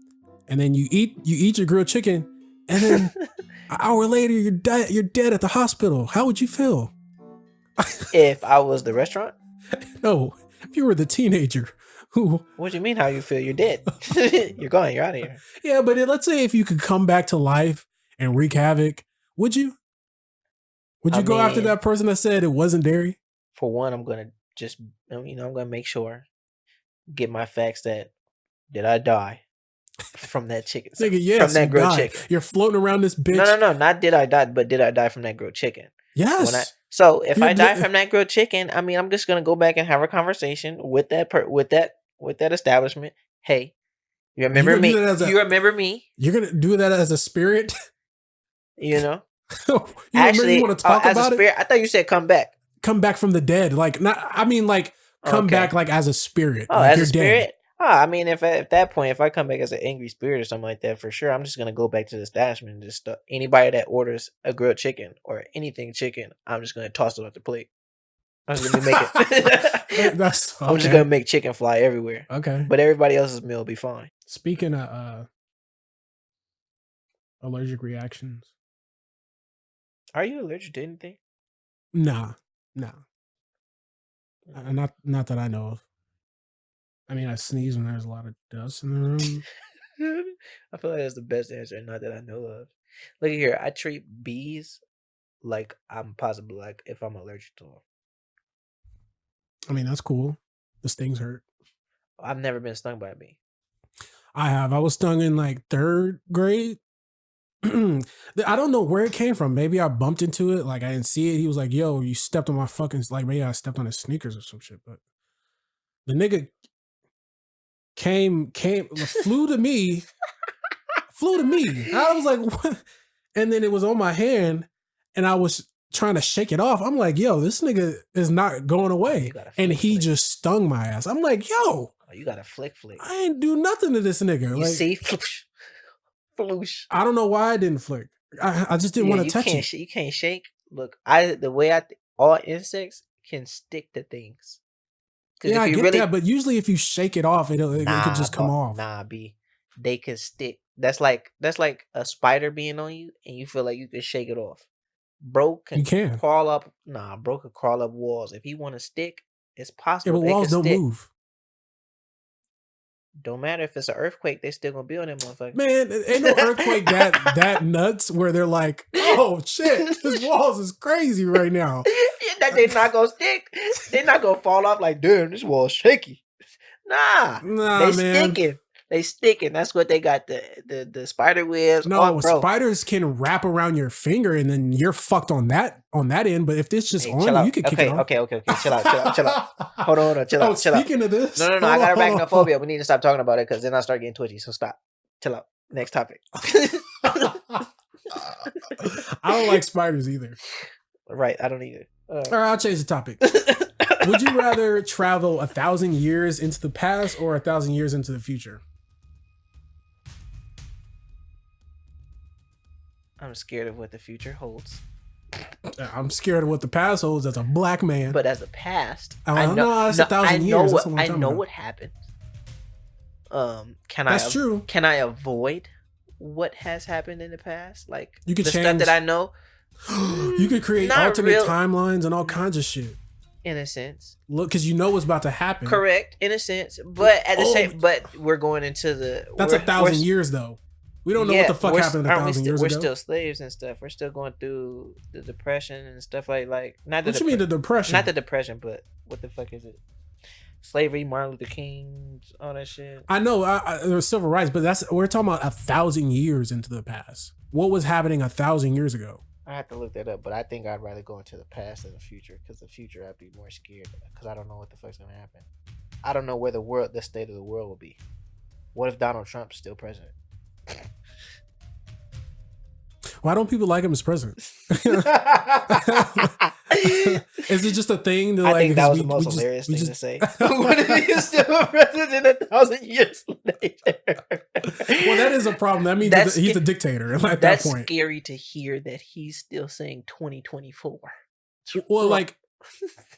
And then you eat your grilled chicken, and then an hour later you're dead at the hospital. How would you feel? If I was the restaurant. No, if you were the teenager who. What do you mean? How you feel? You're dead. You're gone. You're out of here. Yeah, but let's say if you could come back to life and wreak havoc, would you? Would you go after that person that said it wasn't dairy? For one, I'm gonna just I'm gonna make sure, get my facts that did I die from that chicken? Nigga, yes, from that you grilled died. chicken. You're floating around this bitch. No, not did I die, but did I die from that grilled chicken? Yes. So if I die from that grilled chicken, I mean, I'm just gonna go back and have a conversation with that establishment. Hey, you remember me? You remember me? You're gonna do that as a spirit? You know. Actually, you want to talk as about a spirit, it? I thought you said come back. Come back from the dead, like not. I mean, like come back like as a spirit. Oh, like as you're a spirit. Dead. Oh, I mean, if at that point, if I come back as an angry spirit or something like that, for sure, I'm just gonna go back to the establishment and just anybody that orders a grilled chicken or anything chicken, I'm just gonna toss it off the plate. I'm just gonna make it. That's okay. I'm just gonna make chicken fly everywhere. Okay, but everybody else's meal will be fine. Speaking of allergic reactions, are you allergic to anything? Nah. Not that I know of. I mean, I sneeze when there's a lot of dust in the room. I feel like that's the best answer. Not that I know of. Look at here. I treat bees like I'm possibly like if I'm allergic to them. I mean, that's cool. The stings hurt. I've never been stung by a bee. I have. I was stung in like 3rd grade. I don't know where it came from. Maybe I bumped into it. Like I didn't see it. He was like, "Yo, you stepped on my fucking," like maybe I stepped on his sneakers or some shit. But the nigga flew to me. I was like, what? And then it was on my hand, and I was trying to shake it off. I'm like, yo, this nigga is not going away. And he just stung my ass. I'm like, yo. Oh, you got a flick. I ain't do nothing to this nigga. You see? Floosh. I don't know why I didn't flick. I just didn't Yeah, want to touch it. you can't shake. Look, the way all insects can stick to things. Because Yeah, if I you get really that, but usually if you shake it off, it could just come off. nah, B, they can stick. That's like a spider being on you, and you feel like you can shake it off. Bro You can can. crawl up. Nah, bro can crawl up walls. If he want to stick, it's Yeah, possible but they walls could don't stick. move. Don't matter if it's an earthquake, they still gonna be on them motherfucker. Man, ain't no earthquake that nuts where they're like, oh shit, this walls is crazy right now. That they not gonna stick. They not gonna fall off like, damn, this wall's shaky. Nah, Nah, they man. sticking. They sticking. That's what they got. The spider webs. No, bro. spiders can wrap around your finger and then you're fucked on that end. But if it's just Hey, on chill you, out. you can kick it off. Okay. Chill out. Hold on. Chill out. Speaking of this, No. I got arachnophobia. We need to stop talking about it because then I start getting twitchy. So stop. Chill out. Next topic. I don't like spiders either. Right. I don't either. All right, I'll change the topic. Would you rather travel 1,000 years into the past or 1,000 years into the future? I'm scared of what the future holds. I'm scared of what the past holds as a black man. But as a past, I know it's 1,000 years. I know what happened. That's true. Can I avoid what has happened in the past? Like you could the change stuff that I know. You could create alternate timelines and all kinds of shit. In a sense, look, because you know what's about to happen. Correct, in a sense, but at the same, but we're going into the. That's 1,000 years though. We don't know what the fuck happened 1,000 years ago. We're still slaves and stuff. We're still going through the depression and stuff like not the. What you mean the depression? Not the depression, but what the fuck is it? Slavery, Martin Luther King, all that shit. I know there's civil rights, but we're talking about 1,000 years into the past. What was happening 1,000 years ago? I have to look that up, but I think I'd rather go into the past than the future because the future I'd be more scared because I don't know what the fuck's gonna happen. I don't know where the state of the world will be. What if Donald Trump's still president? Why don't people like him as president? Is it just a thing? To, I think that was the most hilarious thing to say. What if he's still president 1,000 years later? Well, that is a problem. That means he's a dictator at that point. That's scary to hear that he's still saying 2024. Well, like,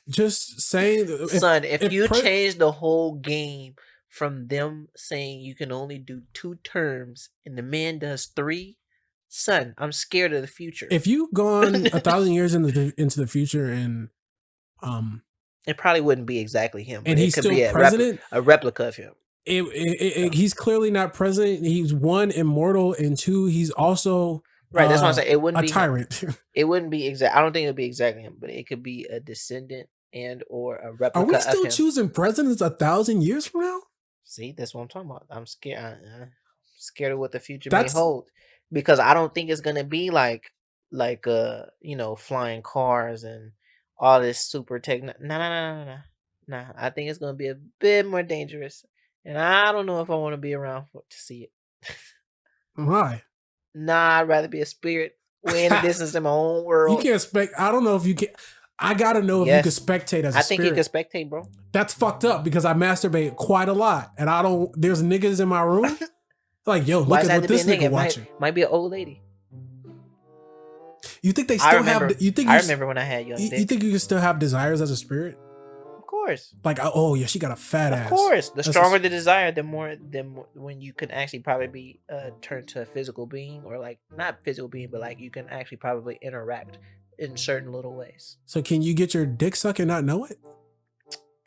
just saying... If you change the whole game from them saying you can only do 2 terms and the man does 3... Son, I'm scared of the future. If you gone 1,000 years into the future and it probably wouldn't be exactly him. And he's still president, a replica of him. He's clearly not president. He's 1, immortal, and 2, he's also right. That's what I'm saying. It wouldn't be a tyrant. It wouldn't be exact. I don't think it would be exactly him, but it could be a descendant and or a replica. Are we still choosing presidents 1,000 years from now? See, that's what I'm talking about. I'm scared. Scared of what the future may hold. Because I don't think it's gonna be like flying cars and all this super tech. Nah. I think it's gonna be a bit more dangerous, and I don't know if I want to be around to see it. Why? Nah, I'd rather be a spirit way in the distance in my own world. You can't I don't know if you can. I gotta know if you can spectate as a spirit. I think you can spectate, bro. That's fucked up because I masturbate quite a lot, and I don't. There's niggas in my room. Like, yo, look at what this nigga watching. Might be an old lady. You think they still have? I remember when I had young dick. You think you can still have desires as a spirit? Of course. Like, oh yeah, she got a fat ass. Of course. The stronger the desire, the more when you can actually probably be turned to a physical being, or like not physical being, but like you can actually probably interact in certain little ways. So can you get your dick sucked and not know it?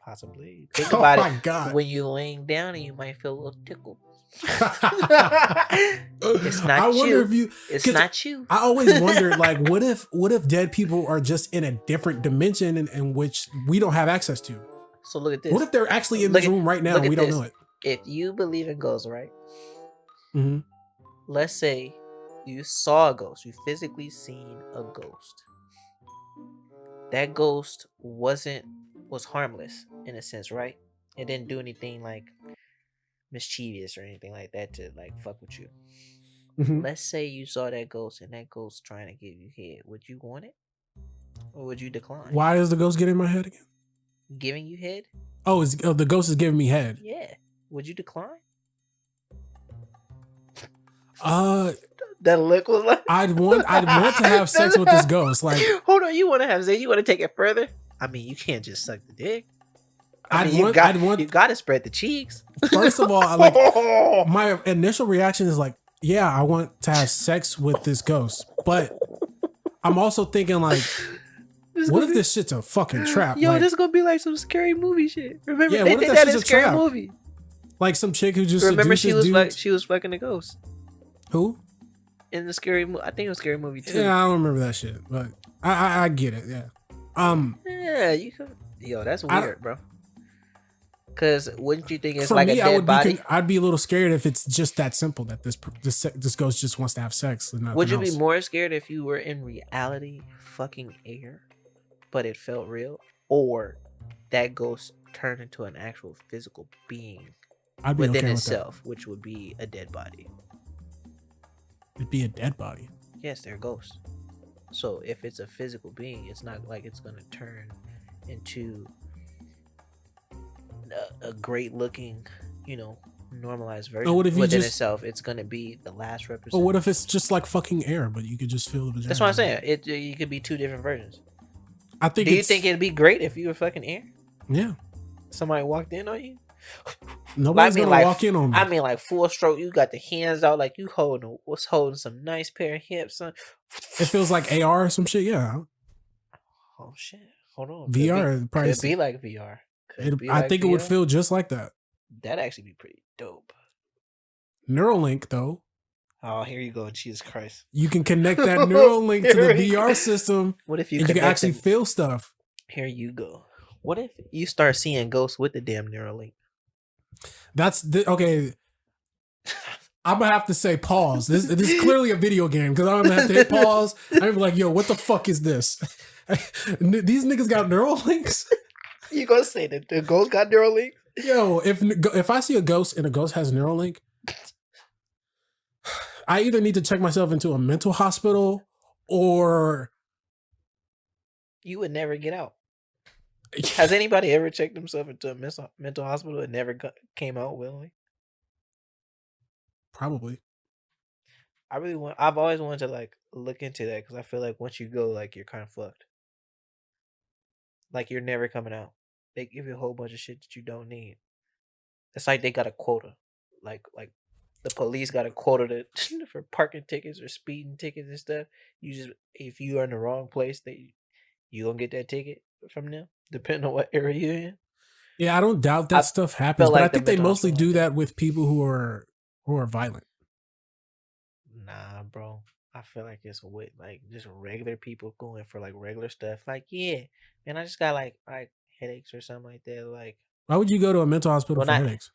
Possibly. Think about it. God. When you're laying down and you might feel a little tickled. It's not It's not you. I always wondered, like, what if dead people are just in a different dimension in which we don't have access to? So look at this. What if they're actually in this room right now and we don't know it? If you believe in ghosts, right? Mm-hmm. Let's say you saw a ghost. You physically seen a ghost. That ghost was harmless in a sense, right? It didn't do anything like mischievous or anything like that to like fuck with you. Mm-hmm. Let's say you saw that ghost and that ghost trying to give you head. Would you want it? Or would you decline? Why does the ghost get in my head again? Giving you head? Oh, the ghost is giving me head. Yeah. Would you decline? Uh, That look was like. I'd want to have sex with this ghost. Like, Hold on, you want to have sex? You want to take it further? I mean, you can't just suck the dick. I mean, I'd you want. got to spread the cheeks. First of all, like, my initial reaction is like, yeah, I want to have sex with this ghost, but I'm also thinking like, what if this shit's a fucking trap? Yo, Like, this gonna be like some scary movie shit. Remember, yeah, they what if did that that in shit's a Scary trap? Movie. Like some chick who just Remember, seduces dudes. she was fucking a ghost Who? in the Scary Movie. I think it was Scary Movie 2. Yeah, I don't remember that shit, but I get it. Yeah. Yeah, you could. Yo, that's I- weird, bro. Cause wouldn't you think it's For like me, a dead body? I'd be a little scared if it's just that simple that this ghost just wants to have sex. And Would you nothing be else. more scared if you were in reality fucking air, but it felt real, or that ghost turned into an actual physical being I'd be within okay itself, which would be a dead body? with that. It'd be a dead body. Yes, they're ghosts. So if it's a physical being, it's not like it's gonna turn into a great looking, normalized version what if you within just- itself. It's gonna be the last Or representative. what if it's just like fucking air, but you could just feel the vagina? That's what I'm saying. You could be two different versions. I think. Do you think it'd be great if you were fucking air? Yeah. Somebody walked in on you. Nobody's gonna like, walk in on me. I mean, like full stroke. You got the hands out, like you holding some nice pair of hips. Son. It feels like AR or some shit. Yeah. Oh shit! Hold on. VR probably. Could be like VR. I think it would feel just like that. That'd actually be pretty dope. Neuralink, though, Oh, here you go. Jesus Christ. you can connect that Neuralink to the Here we go. VR system, What if you and you can connect actually them? feel stuff. Here you go. What if you start seeing ghosts with the damn Neuralink? Okay. I'm gonna have to say pause. This is clearly a video game because I'm gonna have to hit pause. I'm like, yo, what the fuck is this? These niggas got Neuralinks. You gonna say that the ghost got Neuralink? Yo, if I see a ghost and a ghost has Neuralink, I either need to check myself into a mental hospital or You would never get out. Has anybody ever checked themselves into a mental hospital and never came out willingly? probably. I've always wanted to like look into that because I feel like once you go, like you're kind of fucked. Like you're never coming out. They give you a whole bunch of shit that you don't need. It's like they got a quota. Like the police got a quota for parking tickets or speeding tickets and stuff. You just if you are in the wrong place, you gonna get that ticket from them, depending on what area you're in. Yeah, I don't doubt that I stuff happens, feel but I like the think they mental mostly hospital do like that with people who are violent. Nah, bro. I feel like it's with like just regular people going for like regular stuff. Like, yeah, man, I just got like headaches or something like that. Why would you go to a mental hospital Well, for not headaches?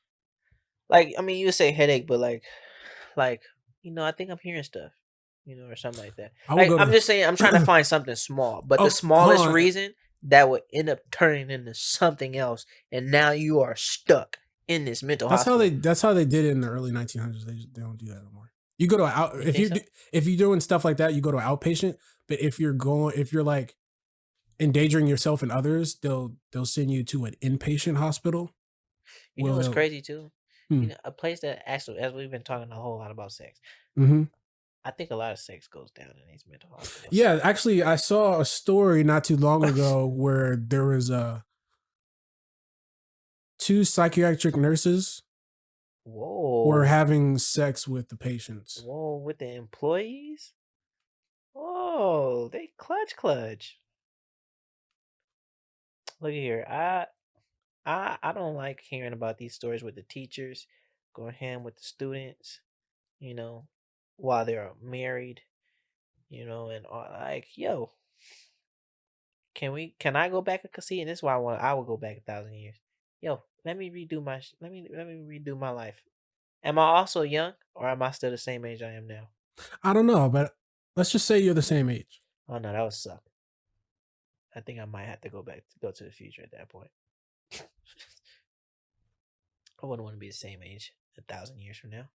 like I mean, you would say headache, but like I think I'm hearing stuff, or something like that. I would Like go I'm to. just saying, I'm trying to find something small, but Oh, the hold smallest on. reason that would end up turning into something else, and now you are stuck in this mental hospital. That's how they did it in the early 1900s. They don't do that anymore. You go to You think so? if you're doing stuff like that, you go to outpatient. But if you're like endangering yourself and others, they'll send you to an inpatient hospital. You know Well, what's they'll- crazy too? Hmm. A place that actually, as we've been talking a whole lot about sex, Mm-hmm. I think a lot of sex goes down in these mental hospitals. Yeah, actually, I saw a story not too long ago where there was two psychiatric nurses Whoa. were having sex with the patients. Whoa, with the employees? Whoa, they clutch. Look at here. I don't like hearing about these stories with the teachers going ham with the students, while they're married, and all, like, yo, can I go back and see? And this is why I would go back 1,000 years. Yo, let me redo let me redo my life. Am I also young or am I still the same age I am now? I don't know, but let's just say you're the same age. Oh no, that would suck. I think I might have to go to the future at that point. I wouldn't want to be the same age 1,000 years from now.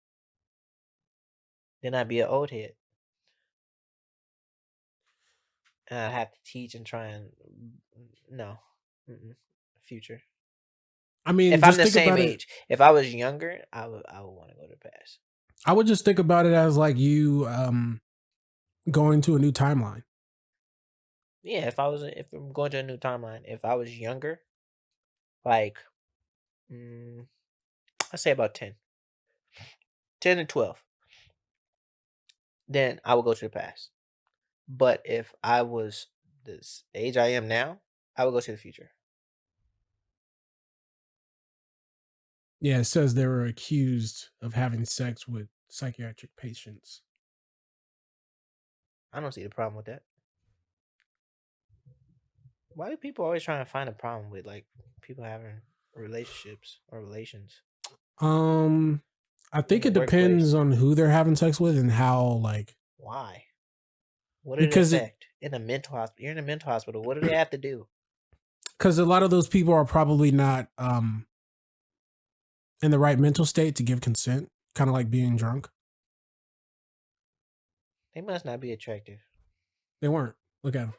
Then I'd be an old head. And I'd have to teach and try and no, future. I mean, If I'm just the think same about it. age, if I was younger, I would want to go to the past. I would just think about it as like you going to a new timeline. Yeah, if I'm going to a new timeline, if I was younger, like, mm, I say about 10 to 12, then I would go to the past. But if I was this age I am now, I would go to the future. Yeah, it says they were accused of having sex with psychiatric patients. I don't see the problem with that. Why do people always trying to find a problem with like people having relationships or relations Um, I in think the it depends workplace? on who they're having sex with and how like Why? What did it because it affect? In a mental hospital, you're in a mental hospital. What do they have to do? because a lot of those people are probably not in the right mental state to give consent, kind of like being drunk. They must not be attractive. They weren't. Look at them.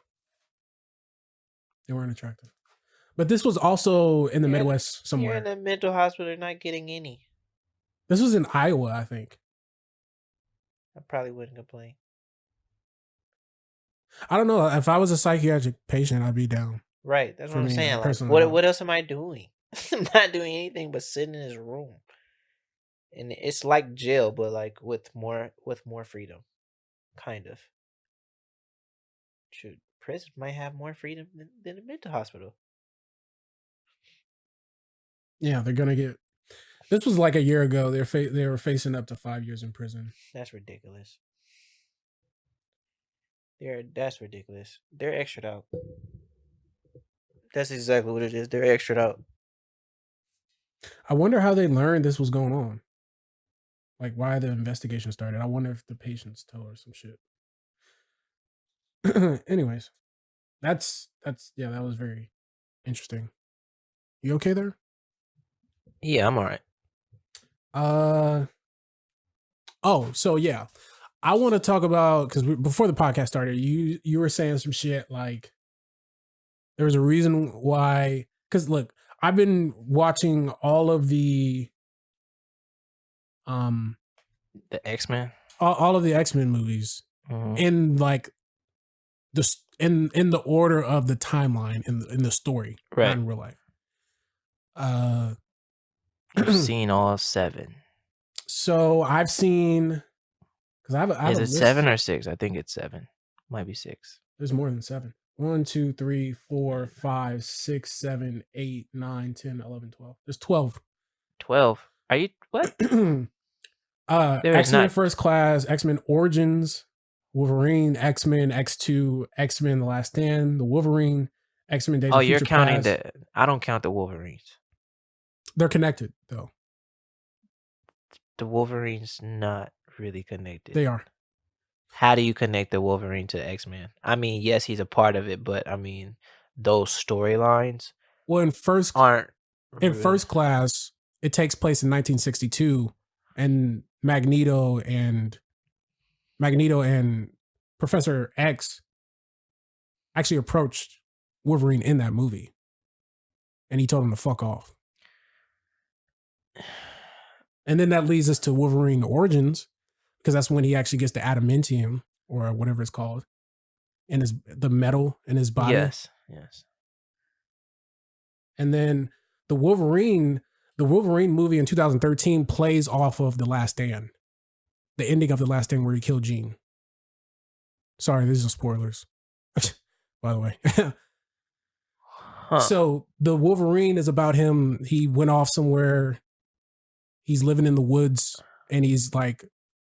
They weren't attractive. But this was also in the You're in, Midwest you're in somewhere. a mental hospital. You're not getting any. This was in Iowa, I think. I probably wouldn't complain. I don't know. If I was a psychiatric patient, I'd be down. Right. That's what For I'm me, saying. Like, personally, what else am I doing? I'm not doing anything but sitting in this room. And it's like jail, but like with more freedom. Kind of. Shoot. Prison might have more freedom than a mental hospital. yeah, they're gonna get. This was like a year ago. They were facing up to 5 years in prison. That's ridiculous. That's ridiculous. They're extra out. That's exactly what it is. They're extra out. I wonder how they learned this was going on. Like why the investigation started. I wonder if the patients told her some shit. Anyways, that's yeah, that was very interesting. You okay there? Yeah, I'm alright. Uh oh, so yeah, I want to talk about because before the podcast started, you were saying some shit like there was a reason why. Because look, I've been watching um The X-Men. all of the X-Men movies Mhm. in like in the order of the timeline in the story, not Right. in real life. Uh, You've seen all 7. so I've seen because I have Is a it 7 list. or 6? I think it's 7. Might be 6. There's more than seven. 1, 2, 3, 4, 5, 6, 7, 8, 9, 10, 11, 12. There's 12. 12. Are you what? There is X-Men not. First Class, X-Men Origins, Wolverine, X-Men X2, X-Men The Last Stand, the Wolverine, X-Men Days Oh, of you're Future counting Past. the I don't count the Wolverines. They're connected though. The Wolverine's not really connected. They are. How do you connect the Wolverine to X-Men? I mean, yes, he's a part of it, but I mean, those storylines Well, aren't in really. First Class, it takes place in 1962, and Magneto and Professor X actually approached Wolverine in that movie, and he told him to fuck off. And then that leads us to Wolverine Origins, because that's when he actually gets the adamantium or whatever it's called in the metal in his body. Yes, yes. And then the Wolverine movie in 2013 plays off of The Last Stand, the ending of The Last Stand where he killed Jean. Sorry, these are spoilers, by the way. Huh. So the Wolverine is about him. He went off somewhere. He's living in the woods, and he's like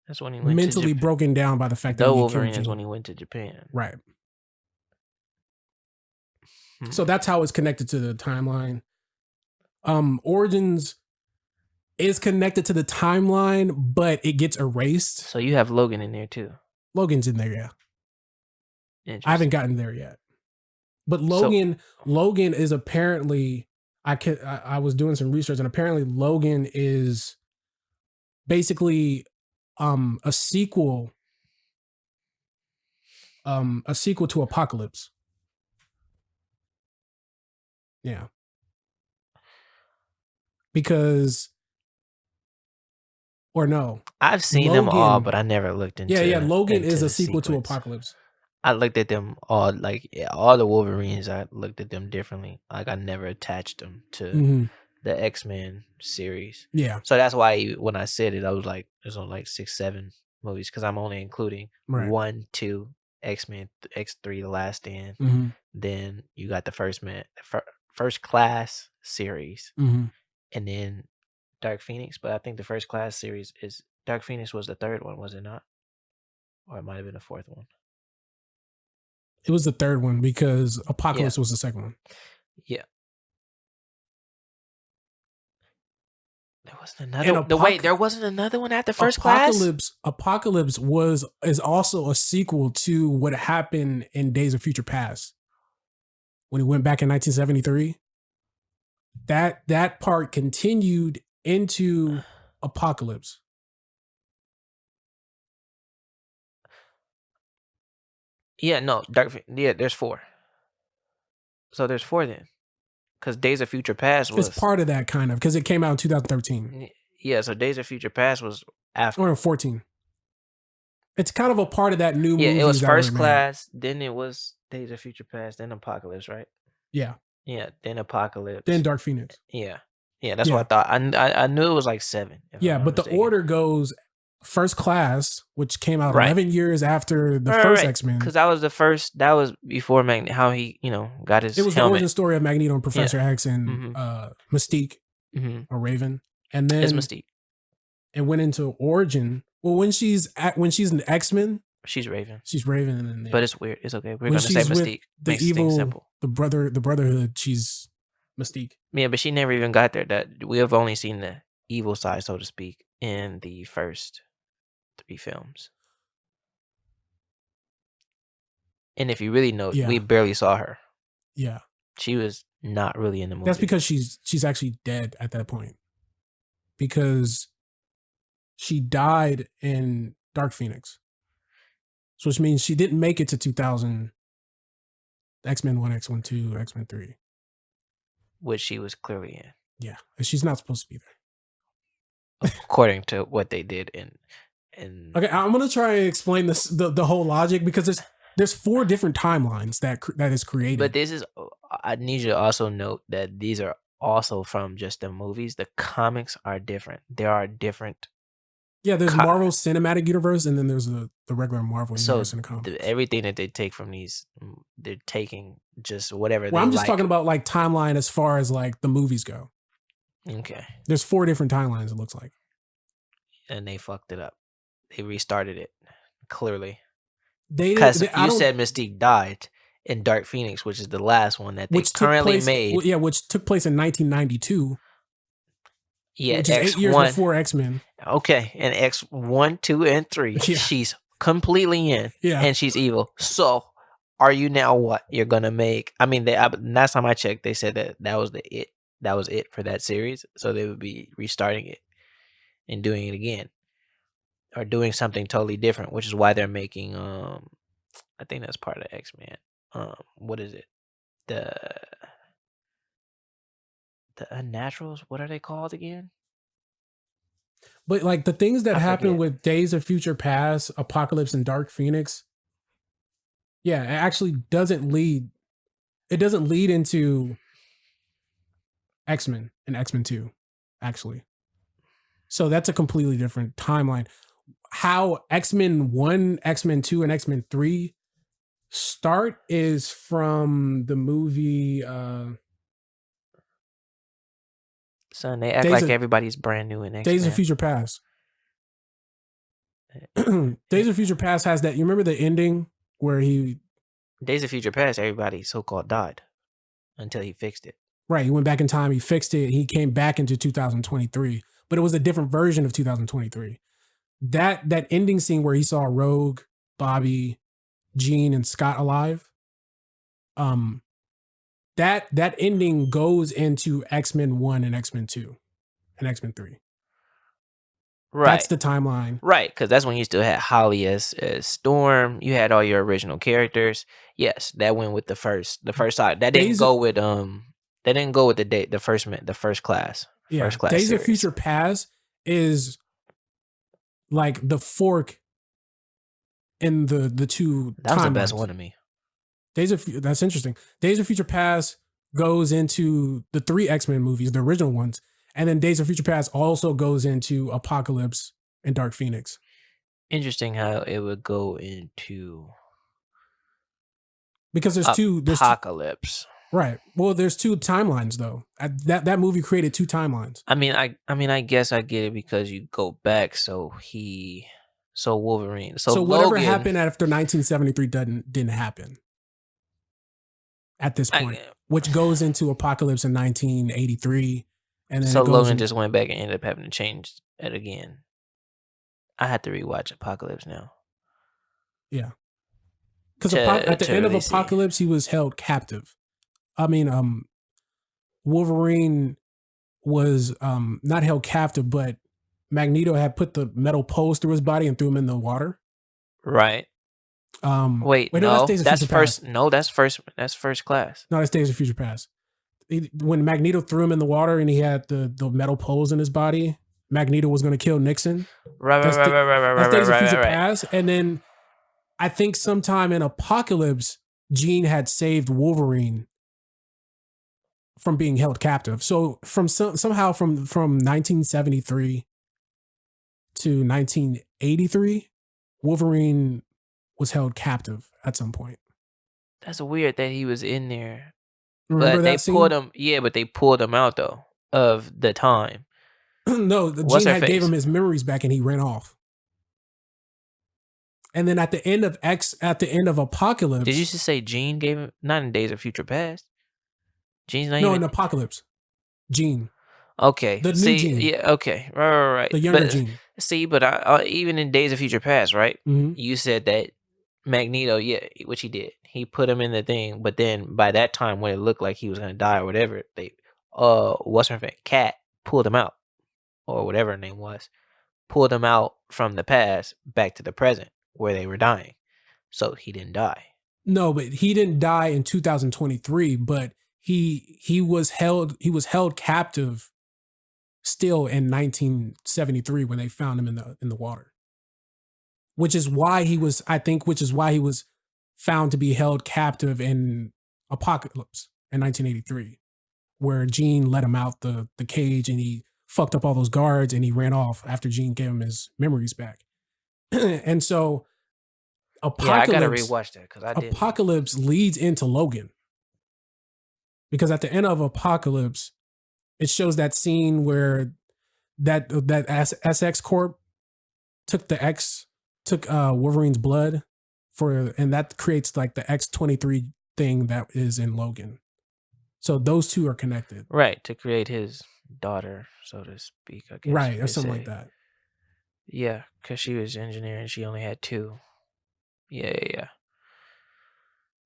That's when he went to mentally Japan. broken down by the fact that The he killed Wolverine is when Jean. he went to Japan. Right. So Hmm. that's how it's connected to the timeline. Origins is connected to the timeline, but it gets erased. So you have Logan in there too. Logan's in there, yeah. I haven't Interesting. gotten there yet. But So Logan is apparently I was doing some research, and apparently Logan is basically a sequel to Apocalypse. Yeah. Because Or no, I've seen them all, Logan. but I never looked Yeah. Logan is into a the sequel to sequence. Apocalypse. I looked at them all like all the Wolverines. I looked at them differently. Like I never attached them to Hmm. the X-Men series. Yeah. So that's why when I said it, I was like, there's only like 6, 7 movies because I'm only including Right. 1, 2, X-Men, X3, The Last Stand. Hmm. Then you got the First Class series, Hmm. and then Dark Phoenix. But I think the First Class series is Dark Phoenix was the third one, was it not? Or it might have been the fourth one. It was the third one because Apocalypse Yeah. was the second one. Yeah. There wasn't another. Wait, there wasn't another one after First Class. Apocalypse is also a sequel to what happened in Days of Future Past when he went back in 1973. That part continued into Apocalypse. Yeah, no, Yeah, there's 4. So there's 4 then, because Days of Future Past was. It's part of that kind of because it came out in 2013. Yeah, so Days of Future Past was after. Or 14. It's kind of a part of that new Yeah, movies it was that were First made. Class, then it was Days of Future Past, then Apocalypse, right? Yeah. Yeah, then Apocalypse. Then Dark Phoenix. Yeah, that's what I thought. I knew it was like 7. Yeah, but the order goes First Class, which came out 11 years after the first X-Men. Because that was the first. That was before how he got his. It was helmet. the origin story of Magneto and Professor X and Mystique or Raven, and then it's Mystique. It went into origin. Well, when she's an X-Men, she's Raven. She's Raven, and but it's weird. It's okay. We're gonna say Mystique. The Makes evil, things simple. the Brotherhood. She's Mystique. Yeah, but she never even got there. That we have only seen the evil side, so to speak, in the first 3 films. And if you really know, we barely saw her. Yeah, she was not really in the movie. That's because she's actually dead at that point. Because she died in Dark Phoenix, so which means she didn't make it to 2000. X-Men 1, X-Men 2, X-Men 3. Which she was clearly in. Yeah, she's not supposed to be there. According to what they did in. Okay, I'm gonna try and explain this the whole logic because there's 4 different timelines that is created. But this is, I need you to also note that these are also from just the movies. The comics are different. There are different. Yeah, there's Marvel Cinematic Universe, and then there's the regular Marvel Universe in the comics. Everything that they take from these, they're taking just whatever. Well, I'm just talking about like timeline as far as like the movies go. Okay. There's 4 different timelines. It looks like. And they fucked it up. They restarted it. Clearly. Because you said Mystique died in Dark Phoenix, which is the last one that they currently made. Well, yeah, which took place in 1992. Yeah, which is 8 years before X-Men. Okay, and X1, 2, and 3, she's completely in, and she's evil. So, are you now what you're gonna make? I mean, last time I checked, they said that was it for that series. So they would be restarting it and doing it again, or doing something totally different, which is why they're making. I think that's part of X-Men. What is it? The Unnaturals. What are they called again? But like the things that happen with Days of Future Past, Apocalypse, and Dark Phoenix, yeah, it actually doesn't lead. It doesn't lead into X-Men and X-Men 2, actually. So that's a completely different timeline. How X-Men 1, X-Men 2, and X-Men 3 start is from the movie. Son, they act like everybody's brand new in X-Men. Days of Future Past. Days of Future Past has that. You remember the ending where Days of Future Past, everybody so-called died until he fixed it. Right. He went back in time. He fixed it. He came back into 2023, but it was a different version of 2023. That ending scene where he saw Rogue, Bobby, Jean, and Scott alive. That ending goes into X-Men 1 and X-Men 2 and X-Men 3. Right. That's the timeline. Right, because that's when you still had Holly as Storm. You had all your original characters. Yes, that went with the first side. That didn't go with the first class. Yeah. First class Days series. of Future Past is like the fork in the two That was the best timelines. one to me. That's interesting. Days of Future Past goes into the 3 X-Men movies, the original ones, and then Days of Future Past also goes into Apocalypse and Dark Phoenix. Interesting how it would go into Because there's two Apocalypse. right. Well, there's 2 timelines though. That movie created 2 timelines. I mean, I guess I get it because you go back. So Wolverine. So whatever Logan. happened after 1973 didn't happen at this point, which goes into Apocalypse in 1983, and then so it goes Logan in, just went back and ended up having to change it again. I had to rewatch Apocalypse now. Yeah, because at the end of Apocalypse, he was held captive. I mean, Wolverine was not held captive, but Magneto had put the metal poles through his body and threw him in the water. Right. Wait, no, that's Days of that's Future first. Past. No, that's first class. No, that's Days of Future Past. When Magneto threw him in the water and he had the metal poles in his body, Magneto was going to kill Nixon. Right. That's Days of Future Past. And then I think sometime in Apocalypse, Jean had saved Wolverine from being held captive. So somehow from 1973 to 1983, Wolverine was held captive at some point. That's weird that he was in there. Remember but that they scene? pulled him. Yeah, but they pulled him out though of the time. No, What's Jean her had gave face? him his memories back and he ran off. And then at the end of Apocalypse, Did you just say Jean gave him? Not in Days of Future Past. Jean's not no, even in Apocalypse, Jean. okay. The new see, Jean. yeah, okay, right. The younger but, Jean. See, but I, even in Days of Future Past, right? Mm-hmm. You said that Magneto, yeah, which he did. He put him in the thing, but then by that time, when it looked like he was gonna die or whatever, they, what's her name? Cat pulled him out, or whatever her name was, pulled him out from the past back to the present where they were dying, so he didn't die. No, but he didn't die in 2023. But he was held captive still in 1973 when they found him in the water. Which is why he was found to be held captive in Apocalypse in 1983, where Jean let him out the cage and he fucked up all those guards and he ran off after Jean gave him his memories back. And so Apocalypse, I gotta rewatch that because I didn't. Apocalypse leads into Logan. Because at the end of Apocalypse, it shows that scene where that SX Corp took Wolverine's blood and that creates like the X-23 thing that is in Logan. So those two are connected. Right, to create his daughter, so to speak, I guess. Right, or something like that. Yeah, because she was engineering, she only had 2. Yeah.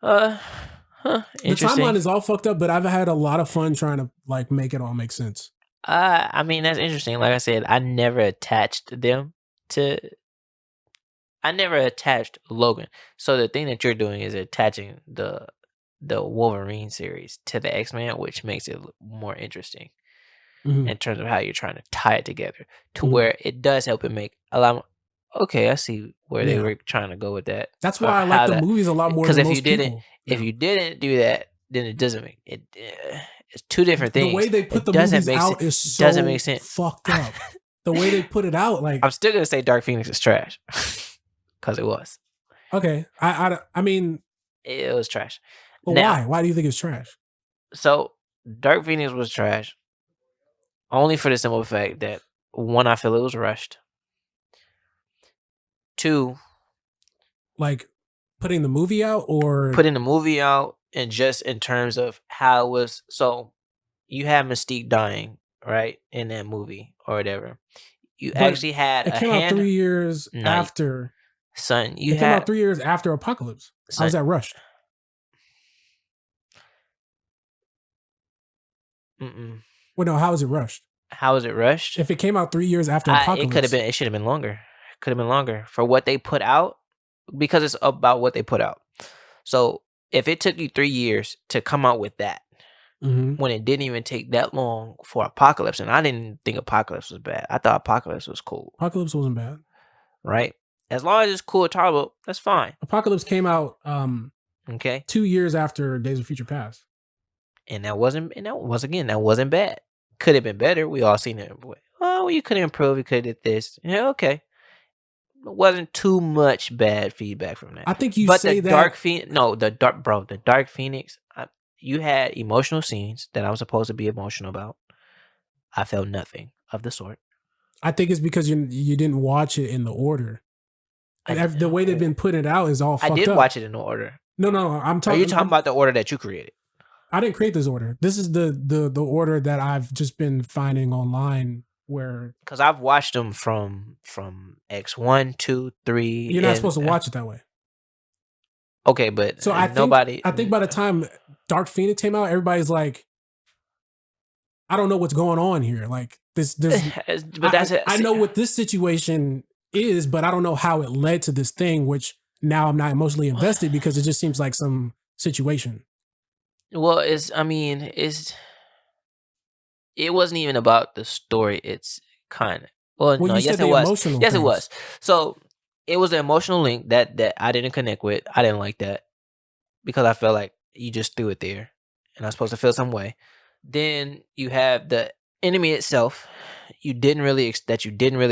The Interesting. timeline is all fucked up, but I've had a lot of fun trying to like make it all make sense. I mean, that's interesting. Like I said, I never attached Logan. So the thing that you're doing is attaching the Wolverine series to the X-Men, which makes it more interesting in terms of how you're trying to tie it together to where it does help it make a lot more. Okay, I see where they were trying to go with that. That's why I like the movies a lot more than most people. If you didn't do that, then it doesn't make it. It's two different things. The way they put the movies out is so doesn't make sense. Fucked up. The way they put it out, like I'm still gonna say Dark Phoenix is trash because it was. Okay, I mean, it was trash. But now, why? Why do you think it's trash? So Dark Phoenix was trash, only for the simple fact that 1, I feel it was rushed. 2, like putting the movie out and just in terms of how it was. So you had Mystique dying, right, in that movie or whatever. You actually had it came out 3 years after. Son, it came out 3 years after Apocalypse. How was that rushed? Well, no, how is it rushed? How is it rushed? If it came out 3 years after Apocalypse, it should have been longer. Could have been longer for what they put out, because it's about what they put out. So if it took you 3 years to come out with that, when it didn't even take that long for Apocalypse, and I didn't think Apocalypse was bad. I thought Apocalypse was cool. Apocalypse wasn't bad. right? As long as it's cool, tolerable, that's fine. Apocalypse came out Okay, 2 years after Days of Future Past. and that wasn't, and that once again, that wasn't bad. Could have been better. We all seen it. Oh, you could have improved. You could have did this. Yeah, okay. It wasn't too much bad feedback from that. I think you But the say Dark that. Phoenix, no, the Dark Phoenix. You had emotional scenes that I was supposed to be emotional about. I felt nothing of the sort. I think it's because you didn't watch it in the order. I The way they've been putting it out is all I fucked did up. watch it in the order. No. I'm Are you talking. talking about the order that you created? I didn't create this order. This is the order that I've just been finding online. Where Because I've watched them from X1, 2, 3, you're not supposed and to watch it that way. okay, but So nobody. I think by the time Dark Phoenix came out, everybody's like, I don't know what's going on here. Like there's But that's it. I know what this situation is, but I don't know how it led to this thing, which now I'm not emotionally invested because it just seems like some situation. Well, it wasn't even about the story. It's kind of, well, Well, no, you said yes it the was. emotional Yes, it things. was. So it was an emotional link that I didn't connect with. I didn't like that because I felt like you just threw it there, and I was supposed to feel some way. Then you have the enemy itself. You didn't really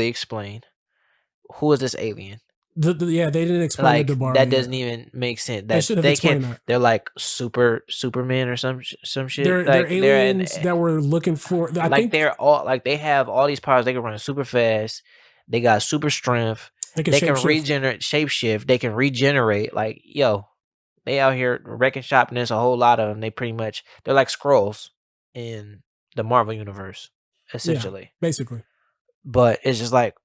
explain. Who is this alien? Yeah, they didn't explain the Like Dabari that yet. doesn't even make sense. They That should have they can, explained that. they're like Superman or some shit. They're Like they're in, aliens that were looking for. I like think they're all like they have all these powers. They can run super fast. They got super strength. they can They can shapeshift. regenerate, shapeshift. They can regenerate. Like yo, they out here wrecking shop, and there's a whole lot of them. They're like scrolls in the Marvel universe, Yeah, essentially. basically. But it's just like,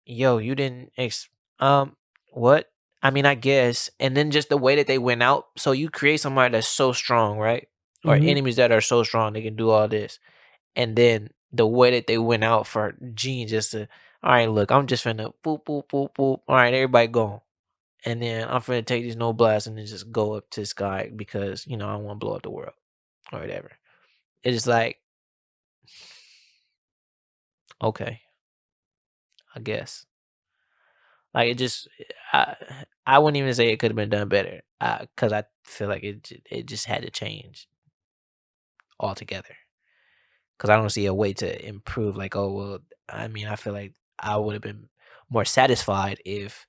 yo, you didn't what? I mean, I guess. And then just the way that they went out. So you create somebody that's so strong, right? Or Hmm. enemies that are so strong they can do all this. And then the way that they went out for Gene just to, all right, look, I'm just finna boop boop boop boop. All right, everybody go. And then I'm finna take these no blasts and then just go up to the sky because I want to blow up the world or whatever. It's just like, okay, I guess. Like it just, I, I wouldn't even say it could have been done better, because I feel like it just had to change altogether. Because I don't see a way to improve. Like, oh well, I mean, I feel like I would have been more satisfied if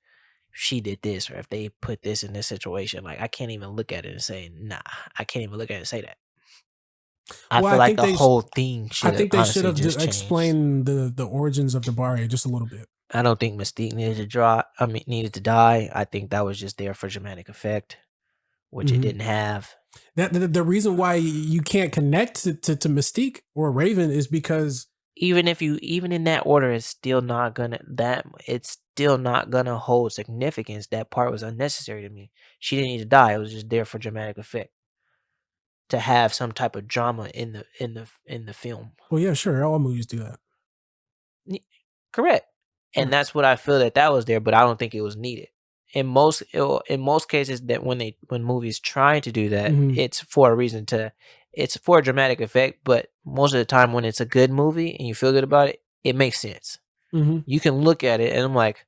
she did this or if they put this in this situation. Like, I can't even look at it and say, nah. I can't even look at it and say that. I Well, feel like the whole thing I should have think they should honestly have just changed. explained the origins of Dabari just a little bit. I don't think Mystique needed to draw. I mean, needed to die. I think that was just there for dramatic effect, which it Hmm. didn't have. That the reason why you can't connect to Mystique or Raven is because Even in that order, it's still not gonna hold significance. That part was unnecessary to me. She didn't need to die. It was just there for dramatic effect to have some type of drama in the film. well, yeah, sure, all movies do that. N- Correct, and Right. that's what I feel that was there, but I don't think it was needed. In most cases, that when movies try to do that, Hmm. it's for a reason to, it's for a dramatic effect. But most of the time, when it's a good movie and you feel good about it, it makes sense. Hmm. You can look at it and I'm like,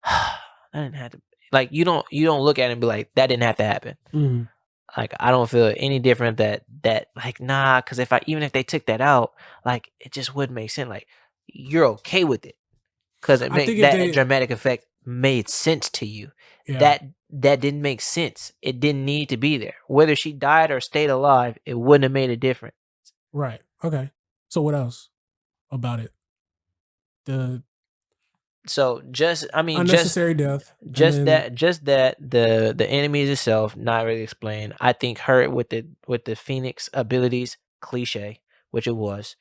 that didn't have to. Like you don't look at it and be like, that didn't have to happen. Hmm. Like I don't feel any different that like nah, because even if they took that out, like it just wouldn't make sense. Like you're okay with it because it I think make if that they, dramatic effect made sense to you. yeah, That didn't make sense. It didn't need to be there. Whether she died or stayed alive, it wouldn't have made a difference. right, okay. So what else about it? The So just I mean unnecessary death, and then just that the enemies itself not really explained. I think her with the Phoenix abilities cliche, which it was.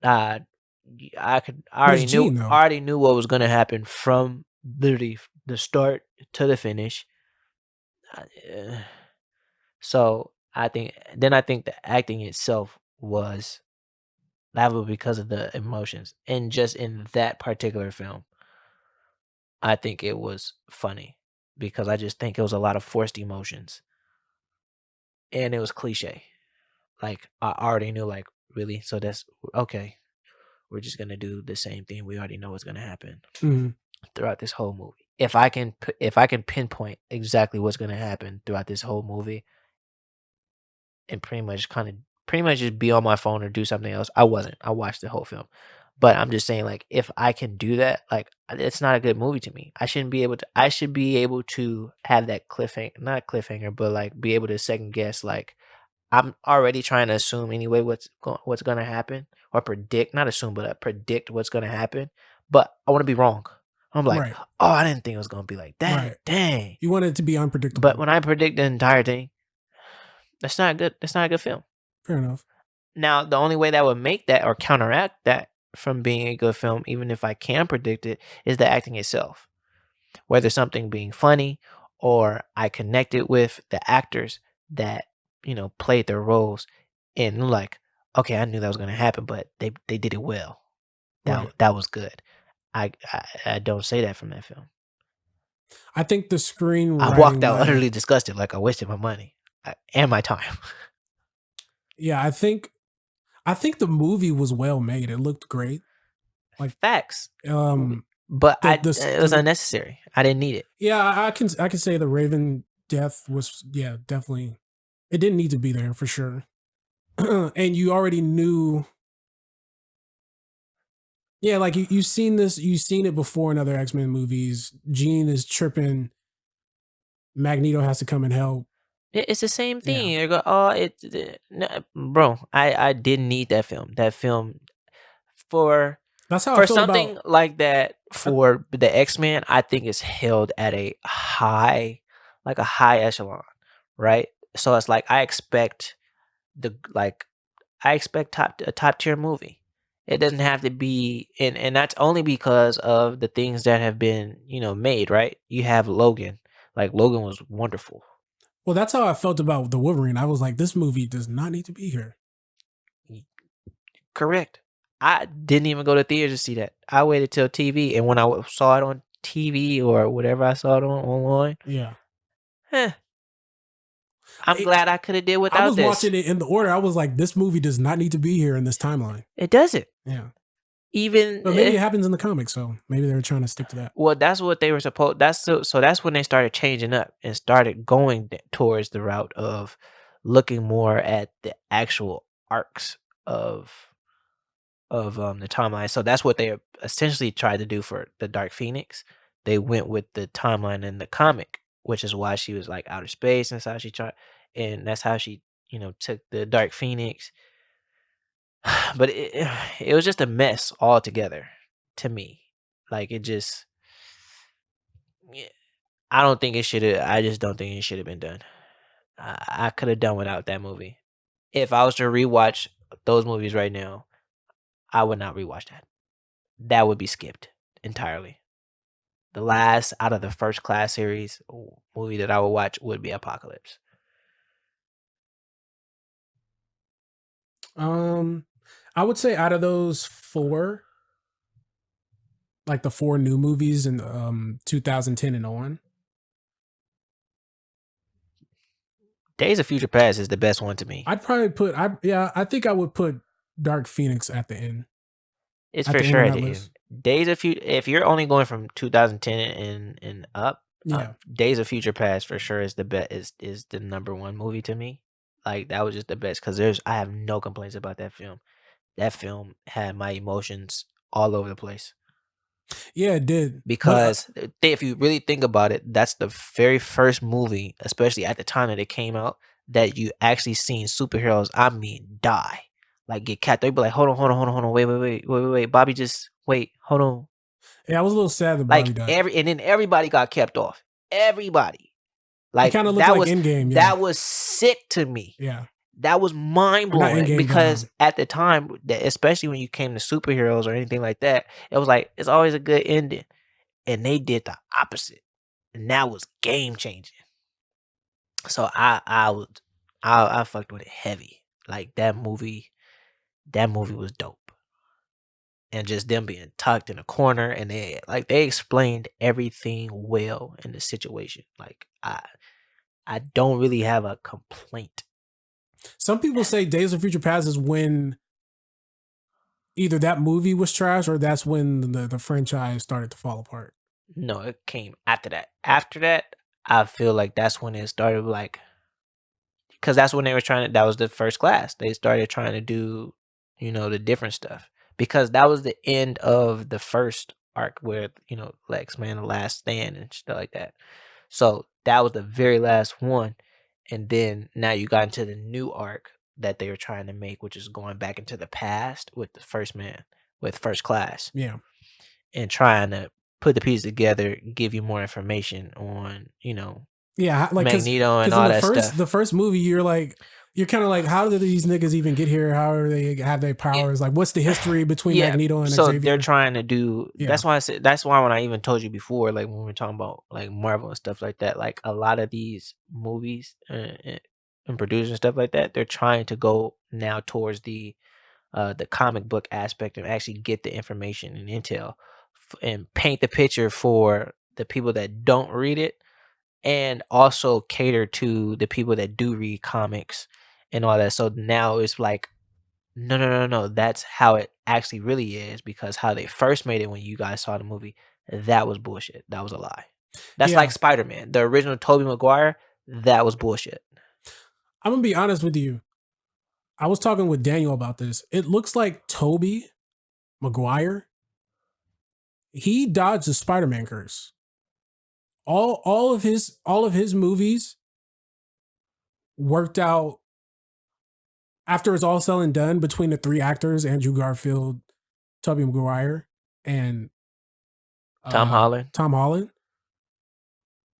Uh, but it's Gene I though. already knew what was gonna happen from literally the start to the finish. Uh, So I think the acting itself was laughable because of the emotions, and just in that particular film, I think it was funny because I just think it was a lot of forced emotions, and it was cliche. Like I already knew, like really, so that's okay. We're just gonna do the same thing. We already know what's gonna happen. Mhm. throughout this whole movie. If I can pinpoint exactly what's gonna happen throughout this whole movie and pretty much just be on my phone or do something else. I wasn't. I watched the whole film. But I'm just saying, like, if I can do that, like, it's not a good movie to me. I should be able to have that cliffhanger, not cliffhanger, but like be able to second guess. Like, I'm already trying to assume anyway what's gonna happen, or predict, not assume, but predict what's gonna happen. But I want to be wrong. I'm like, Right. oh, I didn't think it was gonna be like that. Right. Dang. You want it to be But unpredictable. when I predict the entire thing, that's not good. That's not a good film. Fair enough. Now, the only way that would make that or counteract that from being a good film, even if I can predict it, is the acting itself. Whether something being funny or I connected with the actors that, played their roles and like, okay, I knew that was gonna happen, but they did it well. Right. That was good. I don't say that from that film. I think the I walked screenwriting out might. utterly disgusted, like I wasted my money and my time. Yeah, I think the movie was well made. It looked great. Like Facts, um but it was the unnecessary. I didn't need it. yeah, I can say the Raven death was, yeah, definitely, it didn't need to be there for sure. And you already knew, yeah, like you've seen it before in other X-Men movies. Jean is tripping, Magneto has to come and help. It's the same Yeah. thing. You go, oh, no, bro. I didn't need that film. That film for That's how I for felt about something like that uh, for the X-Men, I think is held at a high, like a high echelon, right? So it's like I expect a top tier movie. It doesn't have to be, and that's only because of the things that have been made, right? You have Logan, like Logan was wonderful. well, that's how I felt about the Wolverine. I was like, this movie does not need to be here. Correct. I didn't even go to theaters to see that. I waited till TV, and when saw it on TV or whatever I saw it on online, Yeah. eh, I'm It, glad I could have did I without was this. watching it in the order. I was like, this movie does not need to be here in this timeline. It doesn't Yeah. even. But maybe it happens in the comics, so maybe they were trying to stick to that. Well, that's what they were supposed. So that's when they started changing up and started going towards the route of looking more at the actual arcs of the timeline. So that's what they essentially tried to do for the Dark Phoenix. They went with the timeline in the comic, which is why she was like outer space, and that's how she tried, and that's how she took the Dark Phoenix. But it was just a mess altogether to me. Like it just, yeah, I don't think it should have. I just don't think it should have been done. I could have done without that movie. If I was to rewatch those movies right now, I would not rewatch that. That would be skipped entirely. The last out of the First Class series movie that I would watch would be Apocalypse. Um, I would say out of those four, like the four new movies in 2010 and on, Days of Future Past is the best one to me. I'd probably I think I would put Dark Phoenix at the end. It's At for the end sure of at that the list. end. Days of Future. If you're only going from 2010 and up, Yeah. Days of Future Past for sure is the best. Is the number one movie to me. Like that was just the best because I have no complaints about that film. That film had my emotions all over the place. Yeah, it did. But Because if you really think about it, that's the very first movie, especially at the time that it came out, that you actually seen superheroes, I mean, die. Like get cat. They'd be like, hold on, wait. Bobby, just wait, hold on. yeah, I was a little sad that Bobby Like died. and then everybody got kept off. Everybody. It Like kind of looked like Endgame, yeah. that was sick to me. Yeah. That was mind Or not blowing Endgame, but because at the time, especially when you came to superheroes or anything like that, it was like it's always a good ending, and they did the opposite, and that was game changing. So I fucked with it heavy. Like that movie was dope, and just them being tucked in a corner, and they explained everything well in the situation. Like I don't really have a complaint. Some people say Days of Future Past is when either that movie was trash or that's when the franchise started to fall apart. No, it came after that. After that, I feel like that's when it started, like, because that's when they were trying to. That was the first class. They started trying to do, the different stuff, because that was the end of the first arc where Lex Man, the last stand and stuff like that. So that was the very last one, and then now you got into the new arc that they were trying to make, which is going back into the past with the first man, with first class, Yeah. and trying to put the pieces together, give you more information on Yeah, like Magneto and because in all the that first stuff. movie, you're kind of like, how did these niggas even get here? How are they have their Yeah. powers? Like, what's the history between Yeah, Magneto and so they're Xavier? trying to do. Yeah, That's why when I even told you before, like when we were talking about like Marvel and stuff like that, like a lot of these movies and producers and stuff like that, they're trying to go now towards the comic book aspect and actually get the information and intel and paint the picture for the people that don't read it, and also cater to the people that do read comics and all that. So now it's like, no, no, no, no. That's how it actually really is, because how they first made it when you guys saw the movie, that was bullshit. That was a lie. That's like yeah. Spider-Man, the original Tobey Maguire. That was bullshit. I'm gonna be honest with you. I was talking with Daniel about this. It looks like Toby Maguire, he dodged the Spider-Man curse. All of his movies worked out after it's all said and done between the three actors, Andrew Garfield, Tobey Maguire, and Tom Holland. Tom Holland.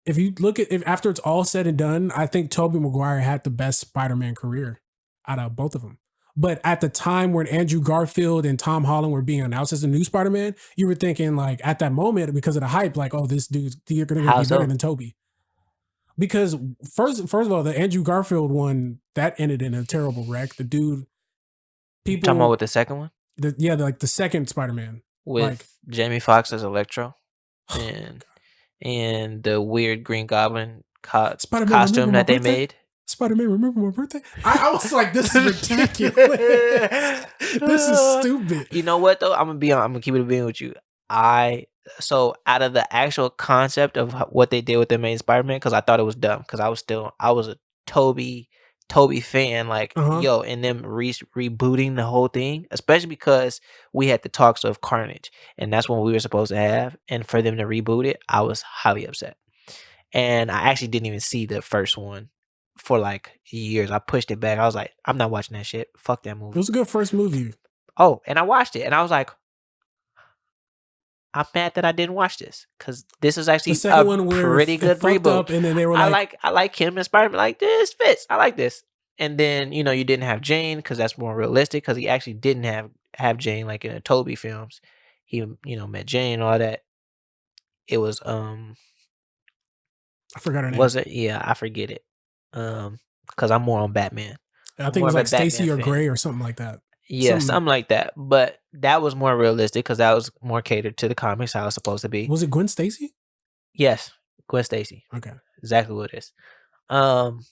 If you look at if after it's all said and done, I think Tobey Maguire had the best Spider-Man career out of both of them. But at the time when Andrew Garfield and Tom Holland were being announced as the new Spider-Man, you were thinking like at that moment because of the hype, like, oh, this dude's you're gonna How be better so? than Toby. Because first of all, the Andrew Garfield one that ended in a terrible wreck. The dude, You talking about people, with the second one like the second Spider-Man, like with Jamie Foxx as Electro, and the weird Green Goblin Spider-Man, remember costume my that they birthday? made. Spider-Man, remember my birthday? I was like, this is ridiculous. This is stupid. You know what though? I'm gonna keep it being with you. I So out of the actual concept of what they did with the main Spider-Man, because I thought it was dumb, because I was a Toby Toby fan, like, Uh-huh. yo, and them rebooting the whole thing, especially because we had the talks of Carnage, and that's what we were supposed to have, and for them to reboot it, I was highly upset. And I actually didn't even see the first one for like years. I pushed it back. I was like, I'm not watching that shit. Fuck that It was movie. a good first movie. Oh, and I watched it, and I was like, I'm mad that I didn't watch this, because this is The actually second a one where pretty it good fucked reboot. up and then they were like, I like him and Spider-Man. Like, this fits. I like this. And then you didn't have Jane, because that's more realistic. Because he actually didn't have Jane like in the Toby films. He met Jane and all that. It was I forgot her name. was it? Yeah, I forget it. Because I'm more on Batman. I I'm think it more was of a like Batman Stacy or fan. Gray or something like that. Yeah, Some something like that. But that was more realistic, because that was more catered to the comics, how it's supposed to be. was it Gwen Stacy? Yes, Gwen Stacy. Okay. Exactly what it is. Um,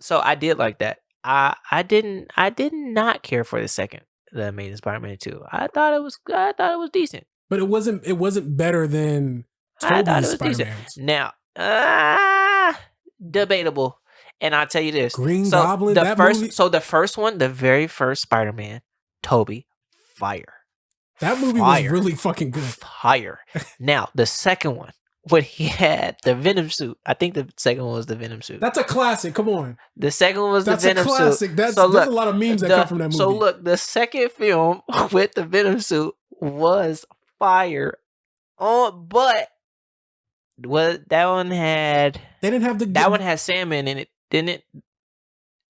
so I did like that. I did not care for the Amazing Spider-Man 2. I thought it was decent. But it wasn't better than I thought it Toby's was decent. Spider-Mans. Now, debatable. And I'll tell you this. Green Goblin, that movie, The first one, the very first Spider-Man, Toby, fire. that movie was Fire. really fucking good. Fire. Now, the second one, when he had the Venom suit. I think the second one was the Venom suit. That's a classic. Come on. The second one was That's the a Venom classic. suit. There's a lot of memes that come from that movie. The second film with the Venom suit was fire. Oh, but that one had They didn't have that one had Sandman in it, didn't it?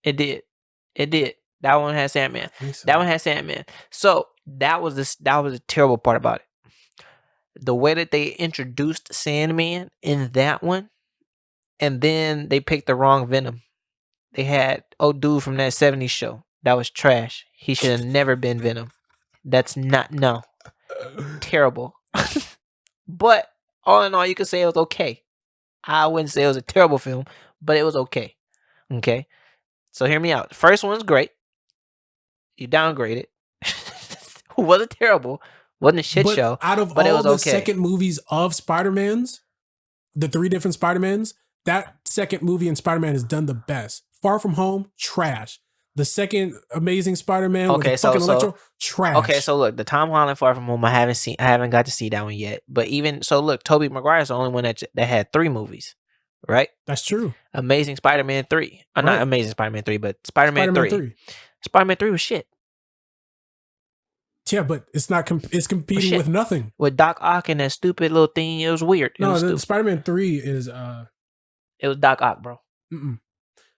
It did. It did. That one had Sandman. So. That one had Sandman. So that was a terrible part about it. The way that they introduced Sandman in that one, and then they picked the wrong Venom. They had old dude from that 70s show. That was trash. He should have never been Venom. That's not, no. Terrible. But all in all, you could say it was okay. I wouldn't say it was a terrible film, but it was okay. Okay? So hear me out. The first one's great. You downgrade it. Wasn't terrible, Wasn't a shit But show, out of but it all was the okay. second movies of Spider-Mans, the 3 different Spider-Mans, that second movie in Spider-Man has done the best. Far From Home, trash. The second Amazing Spider-Man with the Okay, fucking so Electro, okay, trash. so look, the Tom Holland Far From Home, I haven't got to see that one yet. But even so, look, Tobey Maguire's the only one that had 3 movies, right? That's true. Amazing Spider-Man 3. Not Right. Amazing Spider-Man 3, but Spider-Man Spider-Man 3. 3. Spider-Man 3 was shit. Yeah, but it's not. It's competing shit. with nothing. With Doc Ock and that stupid little thing, it was weird. It No, was the stupid. Spider-Man 3 is It was Doc Ock, bro.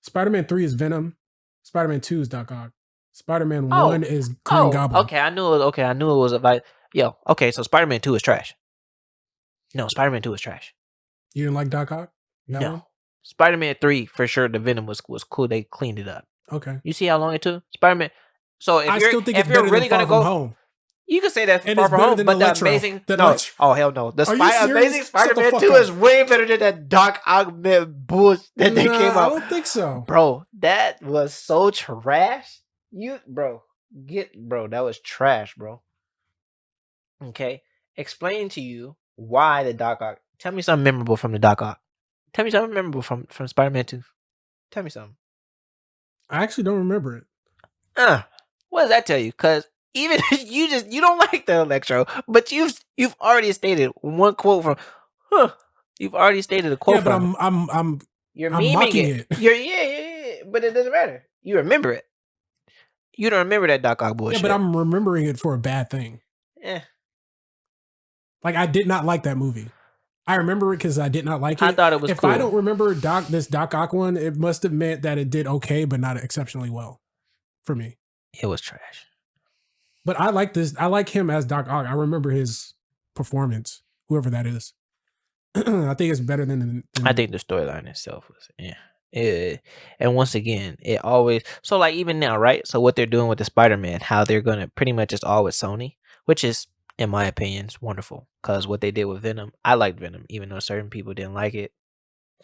Spider-Man 3 is Venom. Spider-Man 2 is Doc Ock. Spider-Man 1 is Green Goblin. Okay, I knew it was like, yo, okay, so Spider-Man 2 is trash. No, Spider-Man 2 is trash. You didn't like Doc Ock? No. One? Spider-Man 3, for sure, the Venom was cool. They cleaned it up. Okay. You see how long it took? Spider-Man. So if I you're still think if it's you're better really than gonna Far From go, Home. you can say that And Far it's From better Home, than but the Electro. amazing No. oh hell no, the Are you serious? Amazing Shut the Spider-Man fuck 2 up. is way better than that Doc Ock bullshit that they came I out. don't think so, bro. That was so trash. Bro, that was trash, bro. Okay, explain to you why the Doc Ock. Tell me something memorable from the Doc Ock. Tell me something memorable from Spider-Man 2. Tell me something. I actually don't remember it. What does that tell you? Because even you don't like the Electro, but you've already stated one quote from, You've already stated a quote. Yeah, but from you're I'm memeing mocking it. it. Yeah, but it doesn't matter. You remember it. You don't remember that Doc Ock bullshit. Yeah, but I'm remembering it for a bad thing. Yeah. Like, I did not like that movie. I remember it because I did not like it. I thought it was if cool. I don't remember this Doc Ock one, it must have meant that it did okay, but not exceptionally well for me. It was trash. But I like this. I like him as Doc Ock. I remember his performance, whoever that is. I think it's better than I think the storyline itself was and once again, it always so like even now, right? So what they're doing with the Spider-Man, how they're gonna pretty much it's all with Sony, which is in my opinion is wonderful because what they did with Venom, I liked Venom, even though certain people didn't like it.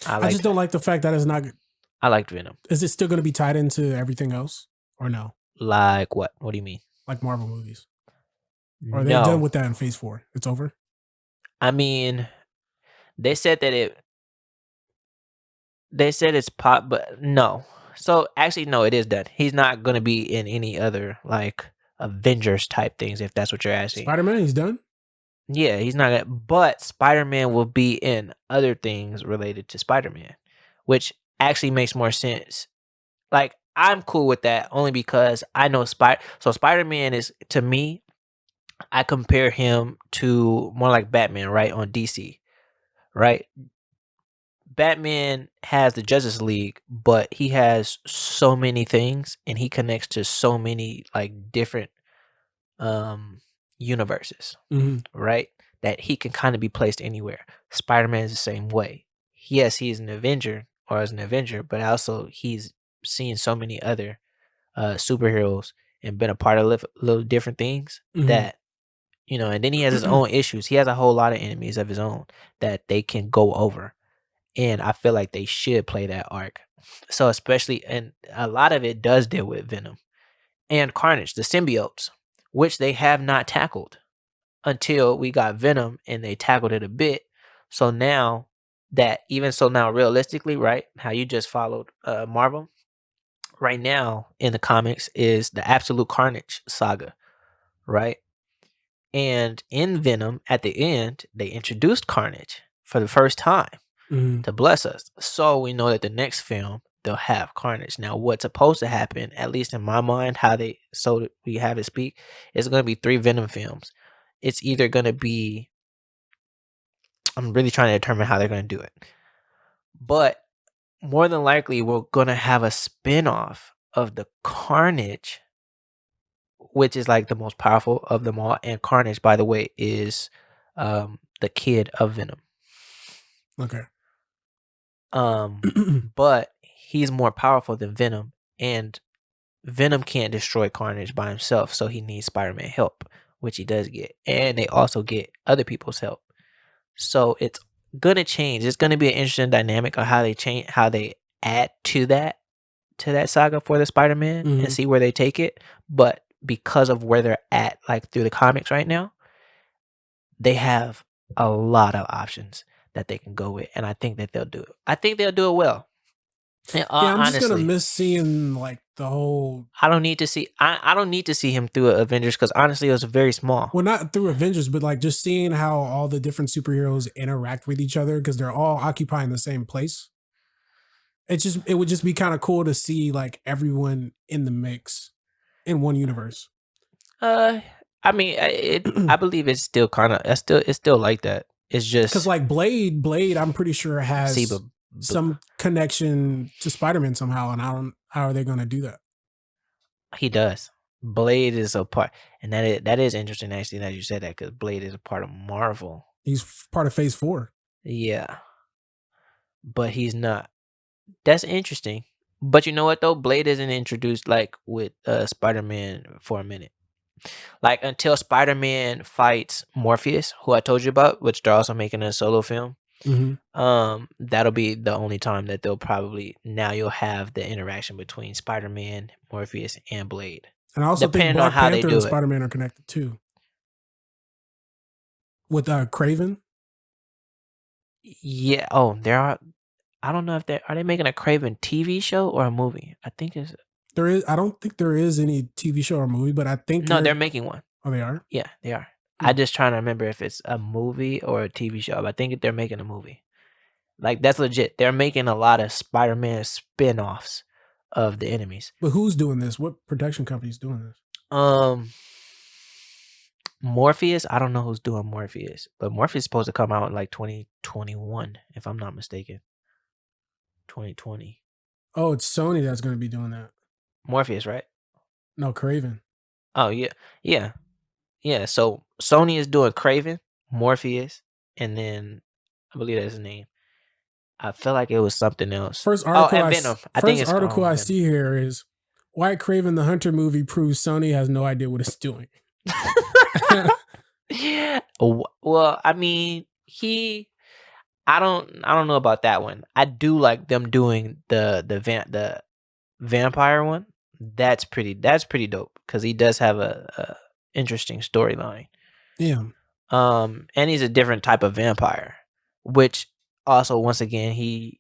I just don't like the fact that it's not. I liked Venom. Is it still going to be tied into everything else or no? Like what? What do you mean? Like Marvel movies? Or are they done with that in Phase 4? It's over? I mean, they said that it's pop, but no. So actually, no, it is done. He's not going to be in any other like Avengers type things, if that's what you're asking. Spider-Man, he's done? Yeah, he's not gonna, but Spider-Man will be in other things related to Spider-Man, which actually makes more sense. Like, I'm cool with that only because I know Spider-Man is, to me, I compare him to more like Batman, right? On DC, right? Batman has the Justice League, but he has so many things and he connects to so many like different universes, right? That he can kind of be placed anywhere. Spider-Man is the same way. Yes, he's an Avenger or is an Avenger, but also he's seen so many other superheroes and been a part of little different things that, and then he has his own issues. He has a whole lot of enemies of his own that they can go over. And I feel like they should play that arc. So especially, and a lot of it does deal with Venom and Carnage, the symbiotes, which they have not tackled until we got Venom and they tackled it a bit. So now realistically, right, how you just followed Marvel, right now in the comics is the Absolute Carnage saga, right? And in Venom, at the end, they introduced Carnage for the first time to bless us. So we know that the next film, they'll have Carnage. Now, what's supposed to happen, at least in my mind, so we have it speak, is going to be 3 Venom films. It's either going to be, I'm really trying to determine how they're going to do it. But more than likely, we're going to have a spin-off of the Carnage, which is like the most powerful of them all. And Carnage, by the way, is the kid of Venom. Okay. But he's more powerful than Venom, and Venom can't destroy Carnage by himself, so he needs Spider-Man help, which he does get. And they also get other people's help. So it's gonna change. It's gonna be an interesting dynamic on how they add to that saga for the Spider-Man and see where they take it. But because of where they're at, like through the comics right now, they have a lot of options that they can go with, and I think that they'll do it. I think they'll do it well. And Yeah, I'm just gonna honestly, miss seeing like the whole. I don't need to see. I don't need to see him through Avengers because honestly, it was very small. Well, not through Avengers, but like just seeing how all the different superheroes interact with each other because they're all occupying the same place. It would just be kind of cool to see like everyone in the mix in one universe. Uh, I mean, I believe it's still kind of. It's still like that. It's Because just like Blade, I'm pretty sure see, has some connection to Spider-Man somehow, and I don't. How are they going to do that? he does. Blade is a part, and that is interesting actually that you said that because Blade is a part of Marvel. He's part of Phase 4. Yeah, but he's not. That's interesting. But you know what though? Blade isn't introduced like with Spider-Man for a minute. Like until Spider-Man fights Morpheus, who I told you about, which they're also making a solo film. Mm-hmm. That'll be the only time that they'll probably now you'll have the interaction between Spider-Man, Morpheus, and Blade. And I also think Depending on Black how they Panther and do it. Spider-Man are connected too. With Craven. Yeah. Oh, there are. I don't know if they making a Craven TV show or a movie. I think it's There is. I don't think there is any TV show or movie, but I think no. They're making one. Oh, they are. Yeah, they are. Hmm. I just trying to remember if it's a movie or a TV show. But I think they're making a movie. Like that's legit. They're making a lot of Spider-Man spin-offs of the enemies. But who's doing this? What production company is doing this? Morpheus. I don't know who's doing Morpheus, but Morpheus is supposed to come out in like 2021, if I'm not mistaken. 2020. Oh, it's Sony that's going to be doing that. Morpheus, right? No, Craven. Oh yeah. So Sony is doing Craven, Morpheus, and then I believe that's his name. I feel like it was something else. First Oh, article and Venom. I think it's article I Venom. see here is White Craven the Hunter movie proves Sony has no idea what it's doing. Well, I mean, I don't know about that one. I do like them doing the vampire one. That's pretty dope because he does have a interesting storyline. Yeah. And he's a different type of vampire, which also once again he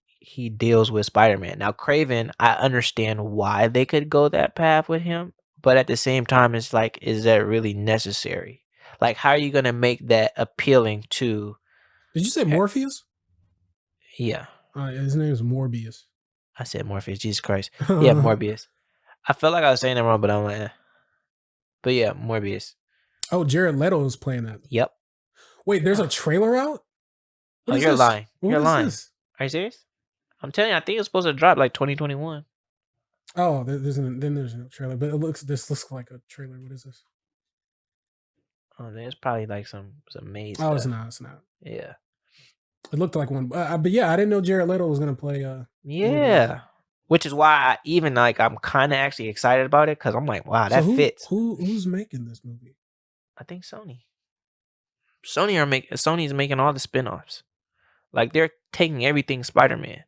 deals with Spider-Man. Now Craven, I understand why they could go that path with him, but at the same time it's like, is that really necessary? Like how are you gonna make that appealing to Did you say Morpheus? Yeah. His name is Morbius. I said Morpheus, Jesus Christ. Yeah, Morbius. I felt like I was saying it wrong, but I'm like But yeah, Morbius. Oh, Jared Leto is playing that. Yep. Wait, there's a trailer out? Oh, you're lying. You're lying. This? Are you serious? I'm telling you, I think it's supposed to drop like 2021. Oh, there's no trailer, but this looks like a trailer. What is this? Oh, there's probably like some maze. Oh, stuff. it's not. Yeah. It looked like one, but yeah, I didn't know Jared Leto was gonna play. Yeah. Morbius. Which is why even like I'm kind of actually excited about it because I'm like, wow, that fits. Who's making this movie? I think Sony. Sony's making all the spin-offs. Like they're taking everything Spider-Man.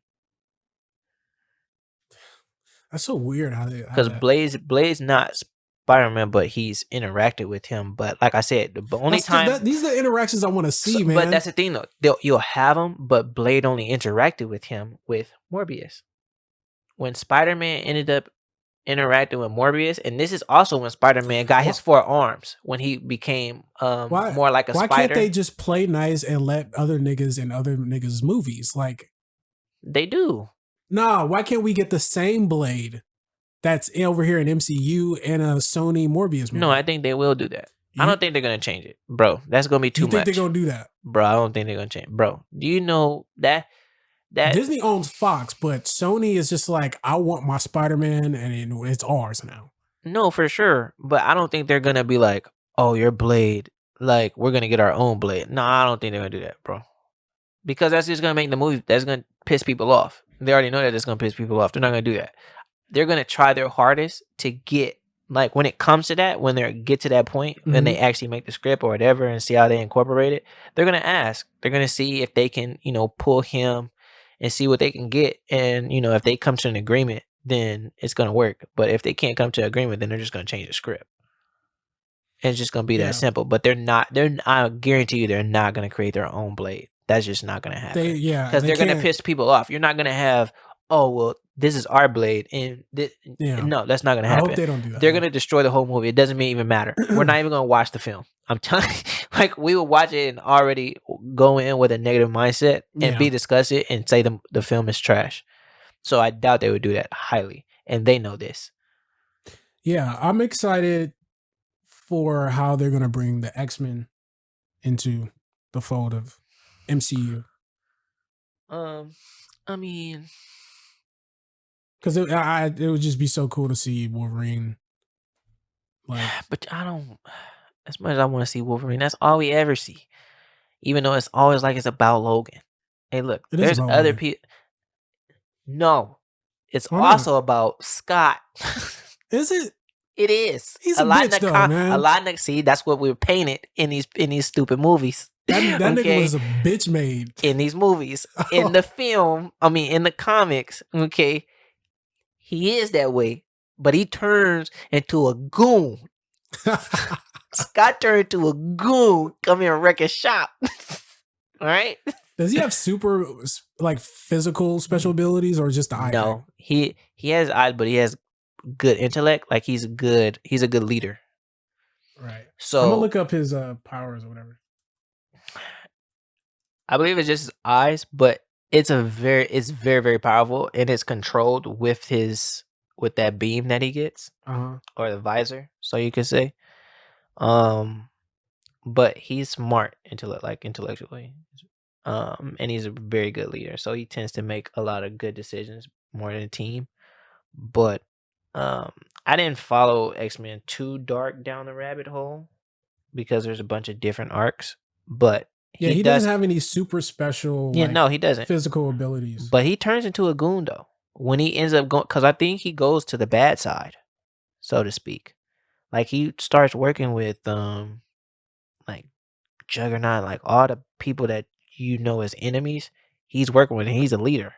That's so weird how Because Blade's not Spider-Man, but he's interacted with him. But like I said, the only time these are the interactions I want to see, man. But that's the thing though. You'll have him, but Blade only interacted with him with Morbius. When Spider-Man ended up interacting with Morbius, and this is also when Spider-Man got his 4 arms, when he became more like a spider. Why can't they just play nice and let other niggas in other niggas' movies? Like they do. Nah, why can't we get the same Blade that's over here in MCU and a Sony Morbius movie? No, I think they will do that. I don't think they're gonna change it, bro. That's gonna be too much. You think they're gonna do that, bro? I don't think they're gonna change, bro. Do you know that Disney owns Fox, but Sony is just like, I want my Spider-Man, and it's ours now. No, for sure, but I don't think they're gonna be like, oh, your Blade, like we're gonna get our own Blade. No, I don't think they're gonna do that, bro. Because that's just gonna make the movie. That's gonna piss people off. They already know that it's gonna piss people off. They're not gonna do that. They're gonna try their hardest to get, like when it comes to that, when they get to that point, when they actually make the script or whatever and see how they incorporate it, they're gonna ask. They're gonna see if they can, pull him and see what they can get. And if they come to an agreement, then it's gonna work. But if they can't come to an agreement, then they're just gonna change the script. And it's just gonna be that Yeah. simple. But they're not. I guarantee you, they're not gonna create their own blade. That's just not gonna happen because They they're gonna can't. piss people off. You're not gonna have, oh well, this is our blade, and Yeah. no, that's not gonna I hope happen. they don't do that. They're gonna destroy the whole movie. It doesn't even matter. We're not even gonna watch the film. I'm telling you, like we would watch it and already go in with a negative mindset and be Yeah. disgusted and say the film is trash. So I doubt they would do that highly, and they know this. Yeah, I'm excited for how they're gonna bring the X-Men into the fold of MCU. I mean, Because it would just be so cool to see Wolverine. Like, but I don't. As much as I want to see Wolverine, that's all we ever see. Even though it's always like it's about Logan. Hey, look, it is there's about other Logan. people. No, it's Why not? also about Scott. Is it? It is. He's a bitch though, man. A lot of see, that's what we're painted in these stupid movies. That nigga Okay? was a bitch made. In these movies. In the film, I mean in the comics, okay, he is that way, but he turns into a goon. Scott turned into a goon, come here and wreck his shop. All right? Does he have super like physical special abilities or just the eye? No, he has eyes, but he has good intellect. Like he's a good leader. Right. So I'm gonna look up his powers or whatever. I believe it's just his eyes, but it's very very powerful, and it's controlled with that beam that he gets, or the visor, so you could say. But he's smart intellectually, and he's a very good leader. So he tends to make a lot of good decisions more than a team. But I didn't follow X-Men too dark down the rabbit hole because there's a bunch of different arcs. But yeah, he doesn't have any super special. Yeah, like, no, he doesn't. Physical abilities. But he turns into a goon though when he ends up going, because I think he goes to the bad side, so to speak. Like he starts working with like Juggernaut, like all the people that you know as enemies. He's working with, and he's a leader.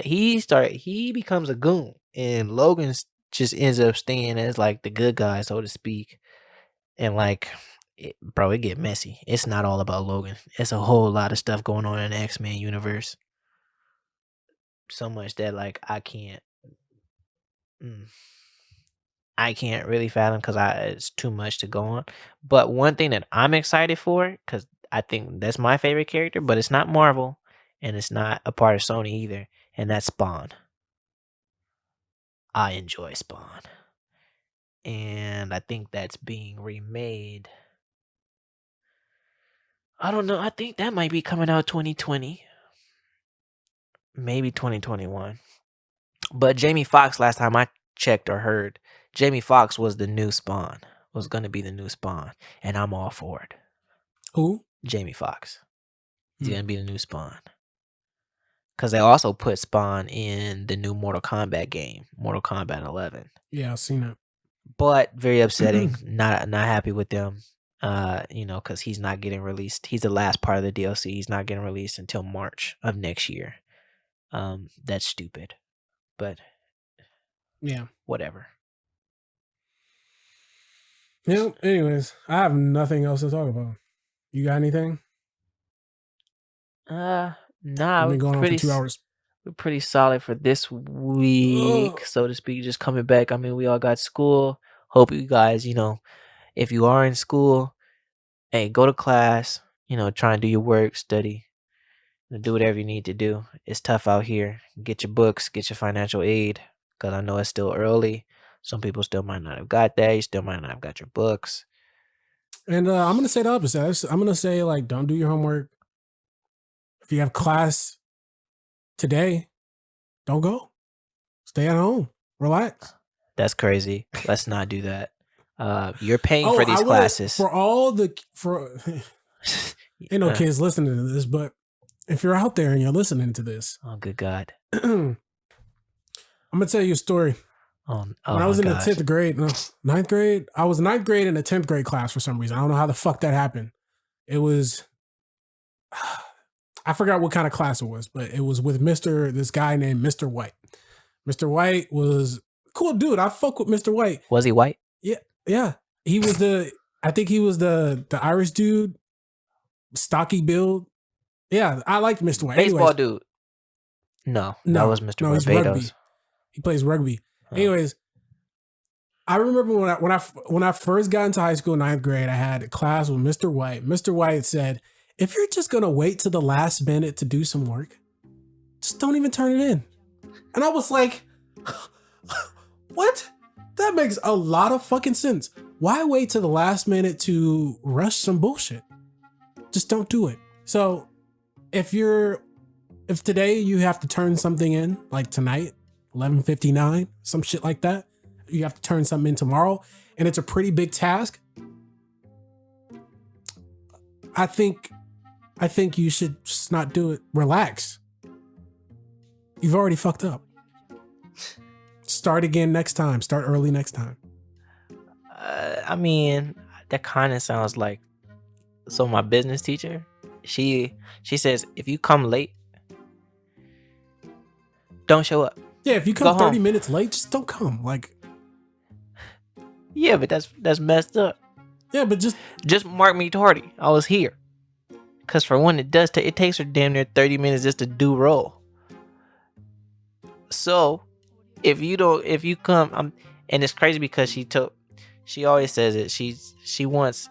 He becomes a goon, and Logan just ends up staying as like the good guy, so to speak. And like, it get messy. It's not all about Logan. It's a whole lot of stuff going on in the X-Men universe. So much that like I can't really fathom because it's too much to go on. But one thing that I'm excited for, because I think that's my favorite character, but it's not Marvel and it's not a part of Sony either, and that's Spawn. I enjoy Spawn. And I think that's being remade. I don't know. I think that might be coming out 2020. Maybe 2021. But Jamie Foxx, last time I checked or heard, Jamie Foxx was the new Spawn. Was going to be the new Spawn. And I'm all for it. Who? Jamie Foxx. He's going to be the new Spawn. Because they also put Spawn in the new Mortal Kombat game, Mortal Kombat 11. Yeah, I've seen it. But very upsetting. not happy with them. Because he's not getting released. He's the last part of the DLC. He's not getting released until March of next year. That's stupid. But yeah, whatever. Yeah. Anyways, I have nothing else to talk about. You got anything? Nah. We've been going on for 2 hours. We're pretty solid for this week, so to speak. Just coming back. I mean, we all got school. Hope you guys, if you are in school, hey, go to class. Try and do your work, study, do whatever you need to do. It's tough out here. Get your books, get your financial aid, because I know it's still early. Some people still might not have got that. You still might not have got your books. And I'm going to say the opposite. I'm going to say, like, don't do your homework. If you have class today, don't go. Stay at home. Relax. That's crazy. Let's not do that. You're paying for these classes. Ain't no kids listening to this, but if you're out there and you're listening to this. Oh, good God. I'm going to tell you a story. When I was in the 10th grade, 9th grade, I was 9th grade in a 10th grade class for some reason. I don't know how the fuck that happened. It was, I forgot what kind of class it was, but it was with this guy named Mr. White. Mr. White was a cool dude. I fuck with Mr. White. Was he white? Yeah. Yeah. He was I think he was the Irish dude, stocky build. Yeah, I liked Mr. White. Baseball Anyways, dude. No, that was no, Mr. no, he's Barbados. rugby. He plays rugby. Oh. Anyways, I remember when I first got into high school, ninth grade, I had a class with Mr. White. Mr. White said, "If you're just gonna wait to the last minute to do some work, just don't even turn it in." And I was like, "What? That makes a lot of fucking sense. Why wait to the last minute to rush some bullshit? Just don't do it." So if today you have to turn something in, like tonight, 11:59, some shit like that, you have to turn something in tomorrow, and it's a pretty big task, I think you should just not do it. Relax. You've already fucked up. Start again next time. Start early next time. I mean, that kind of sounds like, so my business teacher, she says if you come late, don't show up. Yeah, if you Go come 30 home. minutes late, just don't come. Like, Yeah, but that's messed up. yeah, but Just mark me tardy. I was here. Cause for one, it takes her damn near 30 minutes just to do roll. So if you come, and it's crazy because she always says it. She wants,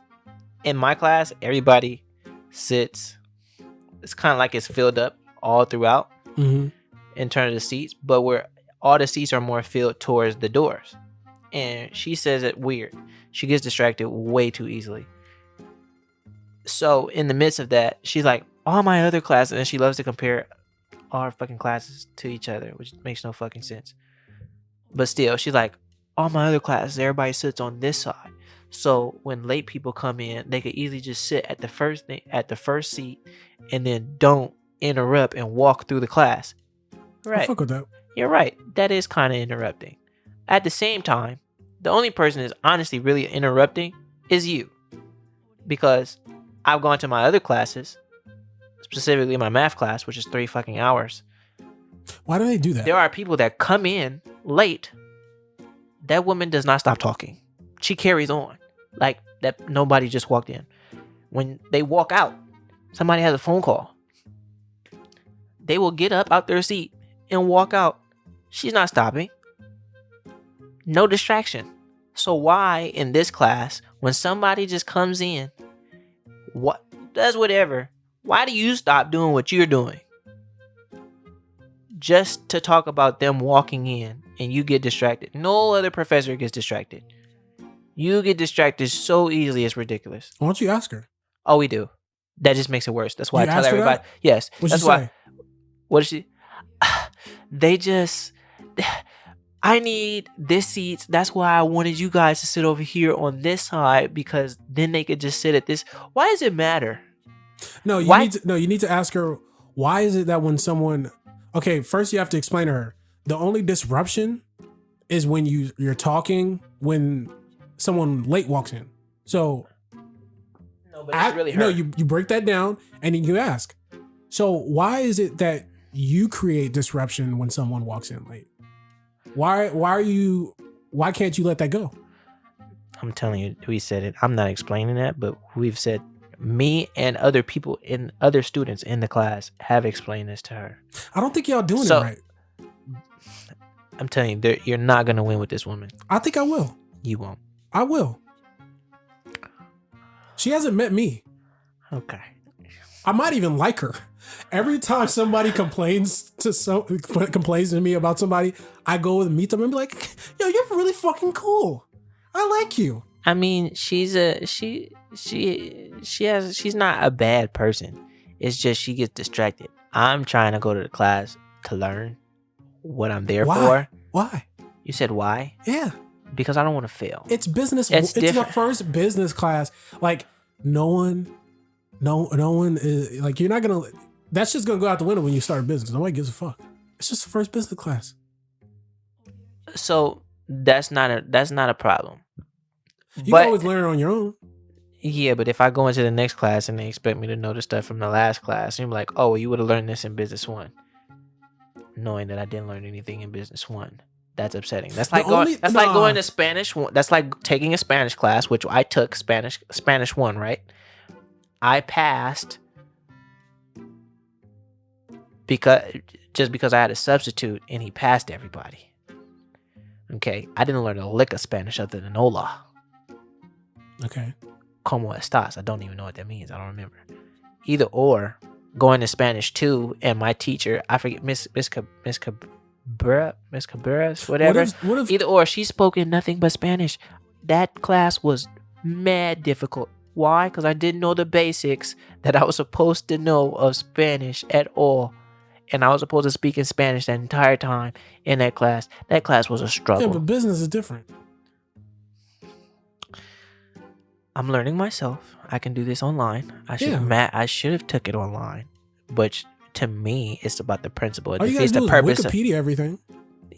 in my class, everybody sits. It's kind of like it's filled up all throughout mhm. in terms of the seats, but where all the seats are more filled towards the doors. And she says it weird. She gets distracted way too easily. So in the midst of that, she's like, all my other classes, and she loves to compare all her fucking classes to each other, which makes no fucking sense. But still, she's like, all my other classes, everybody sits on this side. So when late people come in, they could easily just sit at the first seat, and then don't interrupt and walk through the class. I Right. fuck with that. You're right. That is kind of interrupting. At the same time, the only person that's honestly really interrupting is you. Because I've gone to my other classes, specifically my math class, which is 3 fucking hours. Why do they do that? There are people that come in late. That woman does not stop talking. She carries on like that nobody just walked in. When they walk out, somebody has a phone call. They will get up out their seat and walk out. She's not stopping. No distraction. So why in this class, when somebody just comes in, does whatever, why do you stop doing what you're doing? Just to talk about them walking in and you get distracted. No other professor gets distracted. You get distracted so easily, it's ridiculous. Why don't you ask her? Oh, we do. That just makes it worse. That's why You I tell asked her everybody. that? Yes. What'd That's she why. say? What is she? They just. I need this seats. That's why I wanted you guys to sit over here on this side, because then they could just sit at this. Why does it matter? No, you Why- need to ask her, why is it that when someone, okay, first you have to explain to her, the only disruption is when you're talking when someone late walks in. So No, but it's really her. no, you break that down and then you ask. So why is it that you create disruption when someone walks in late? Why can't you let that go? I'm telling you, we said it. I'm not explaining that, but we've said, me and other people in other students in the class have explained this to her. I don't think y'all doing So- it right. I'm telling you, you're not gonna win with this woman. I think I will. You won't. I will. She hasn't met me. Okay. I might even like her. Every time somebody complains to me about somebody, I go and meet them and be like, "Yo, you're really fucking cool. I like you." I mean, she's not a bad person. It's just she gets distracted. I'm trying to go to the class to learn what I'm there Why? for. Why? You said why? Yeah, Because I don't want to fail. it's business. It's the different. first business class. Like no one is like, you're not gonna. That's just gonna go out the window when you start a business. Nobody gives a fuck. It's just the first business class. So that's not a problem. You But- can always learn on your own. Yeah, but if I go into the next class and they expect me to know the stuff from the last class, and you're like, oh, well, you would have learned this in business 1, knowing that I didn't learn anything in business 1. That's upsetting. That's The like going. only That's like going nah. to Spanish. That's like taking a Spanish class, which I took Spanish 1, right? I passed because because I had a substitute and he passed everybody. Okay, I didn't learn a lick of Spanish other than hola. Okay. Como estás? I don't even know what that means. I don't remember. Either or, going to Spanish 2 and my teacher, I forget Miss Cabrera's, whatever. What if Either or, she spoke in nothing but Spanish. That class was mad difficult. Why? Because I didn't know the basics that I was supposed to know of Spanish at all. And I was supposed to speak in Spanish that entire time in that class. That class was a yeah, struggle. but business is different. I'm learning myself. I can do this online. I should have took it online. But to me, it's about the principle. It All you gotta defeats do the is purpose. Wikipedia everything.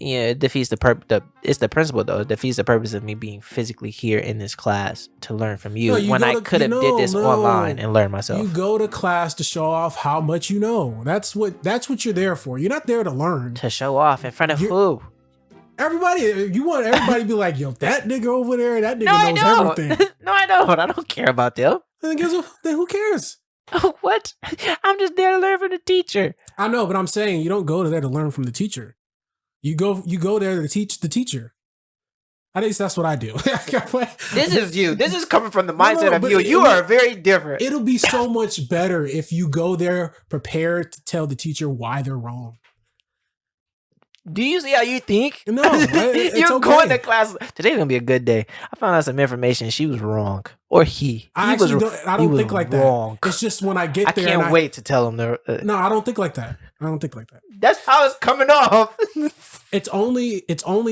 Yeah, it defeats it's the principle though. It defeats the purpose of me being physically here in this class to learn from you, when I could have did this online and learned myself. You go to class to show off how much you know. That's what you're there for. You're not there to learn. To show off in front of who? Everybody. You want everybody to be like, yo, that nigga over there, that nigga knows everything. No, I don't. I don't care about them. Then who cares? What? I'm just there to learn from the teacher. I know, but I'm saying you don't go there to learn from the teacher. You go there to teach the teacher. At least that's what I do. This is you. This is coming from the mindset of you. You are very different. It'll be so much better if you go there prepared to tell the teacher why they're wrong. Do you see how you think? No, you're okay. going to class. Today's gonna be a good day. I found out some information. She was wrong, or he. I don't think like wrong. that. It's just when I get there. I can't wait to tell him. No, I don't think like that. That's how it's coming off. It's only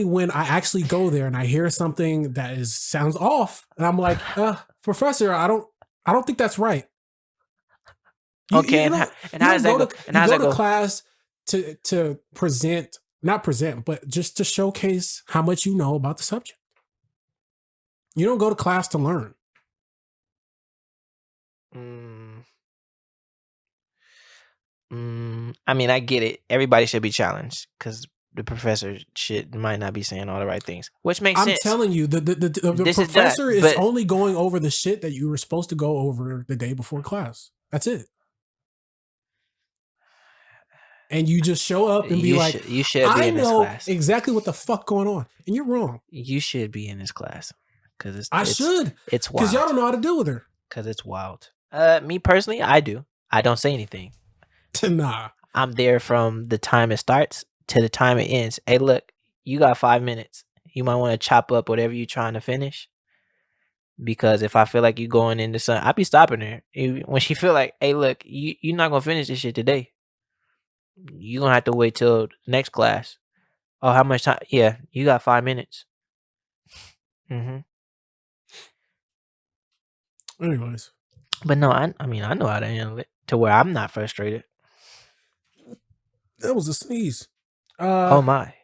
when I actually go there and I hear something that sounds off, and I'm like, Professor, I don't think that's right. Okay, and how does that go? And how does that go? To class to present. Not present, but just to showcase how much you know about the subject. You don't go to class to learn. I mean, I get it. Everybody should be challenged because the professor might not be saying all the right things, which makes sense. I'm telling you, the professor is only going over the shit that you were supposed to go over the day before class. That's it. And you just show up and be like, you should be in this class. Exactly what the fuck going on. And you're wrong. You should be in this class. It's wild. Because y'all don't know how to deal with her. Because it's wild. Me personally, I do. I don't say anything. Nah. I'm there from the time it starts to the time it ends. Hey, look, you got 5 minutes. You might want to chop up whatever you're trying to finish. Because if I feel like you going into something, I be stopping her. When she feel like, hey, look, you're not going to finish this shit today. You're going to have to wait till next class. Oh, how much time? Yeah, you got 5 minutes. Anyways. But no, I mean, I know how to handle it to where I'm not frustrated. That was a sneeze. Oh, my.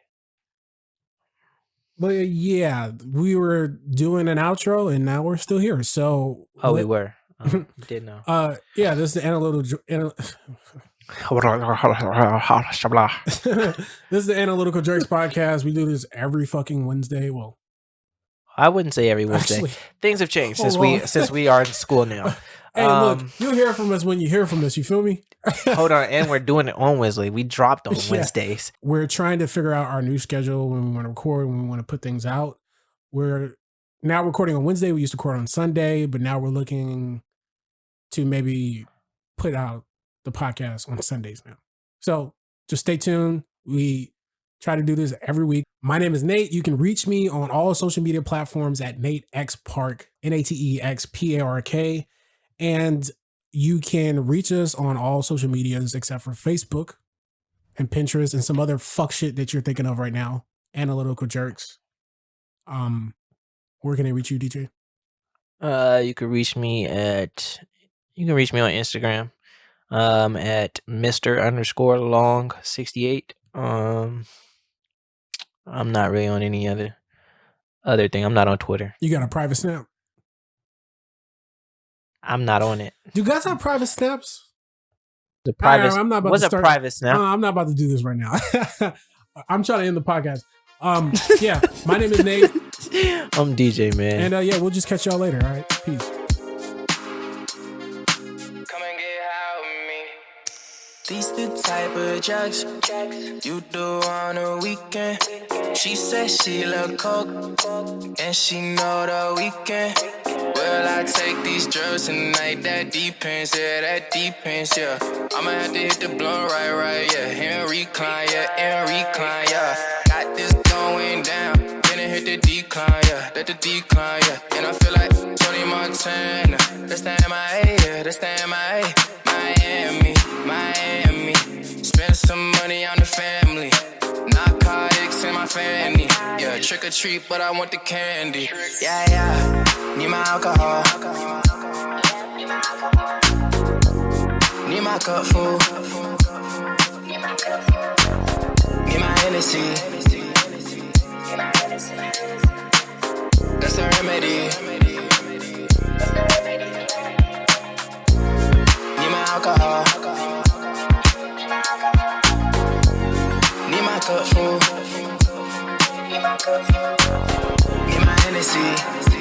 But yeah, we were doing an outro and now we're still here. So. Oh, we were. Didn't know. Yeah, this is the Analytical. This is the Analytical Jerks podcast. We do this every fucking Wednesday. Well, I wouldn't say every Wednesday. Actually, things have changed since we are in school now. Hey, look, you'll hear from us when you hear from us. You feel me? Hold on, and we're doing it on Wednesday. We dropped on Wednesdays. We're trying to figure out our new schedule when we want to record, when we want to put things out. We're now recording on Wednesday. We used to record on Sunday, but now we're looking to maybe put out the podcast on Sundays now. So just stay tuned. We try to do this every week. My name is Nate. You can reach me on all social media platforms at Nate X Park, NateXPark. And you can reach us on all social medias except for Facebook and Pinterest and some other fuck shit that you're thinking of right now. Analytical Jerks. Where can they reach you, DJ? You can reach me on Instagram. At Mr_Long68. I'm not really on any other thing. I'm not on Twitter. You got a private snap? I'm not on it. Do you guys have private snaps? The private. I'm not about what's to start, a private snap? I'm not about to do this right now. I'm trying to end the podcast. Yeah, my name is Nate. I'm DJ, man. And yeah, we'll just catch y'all later. All right. Peace. These the type of drugs you do on a weekend. She says she love coke, and she know the weekend. Will I take these drugs tonight? That depends, yeah, that depends, yeah. I'ma have to hit the blunt right, yeah. And recline, yeah. Got this going down, then it hit the decline, yeah. Let the decline, yeah. And I feel like Tony Montana. That's the MIA, yeah, that's the MIA. Miami. Spend some money on the family. Narcotics in my family. Yeah, trick or treat, but I want the candy. Yeah. Need my alcohol. Need my cup full. Need my Hennessy. That's the remedy. Need my alcohol. Need my cup full. Need my Hennessy.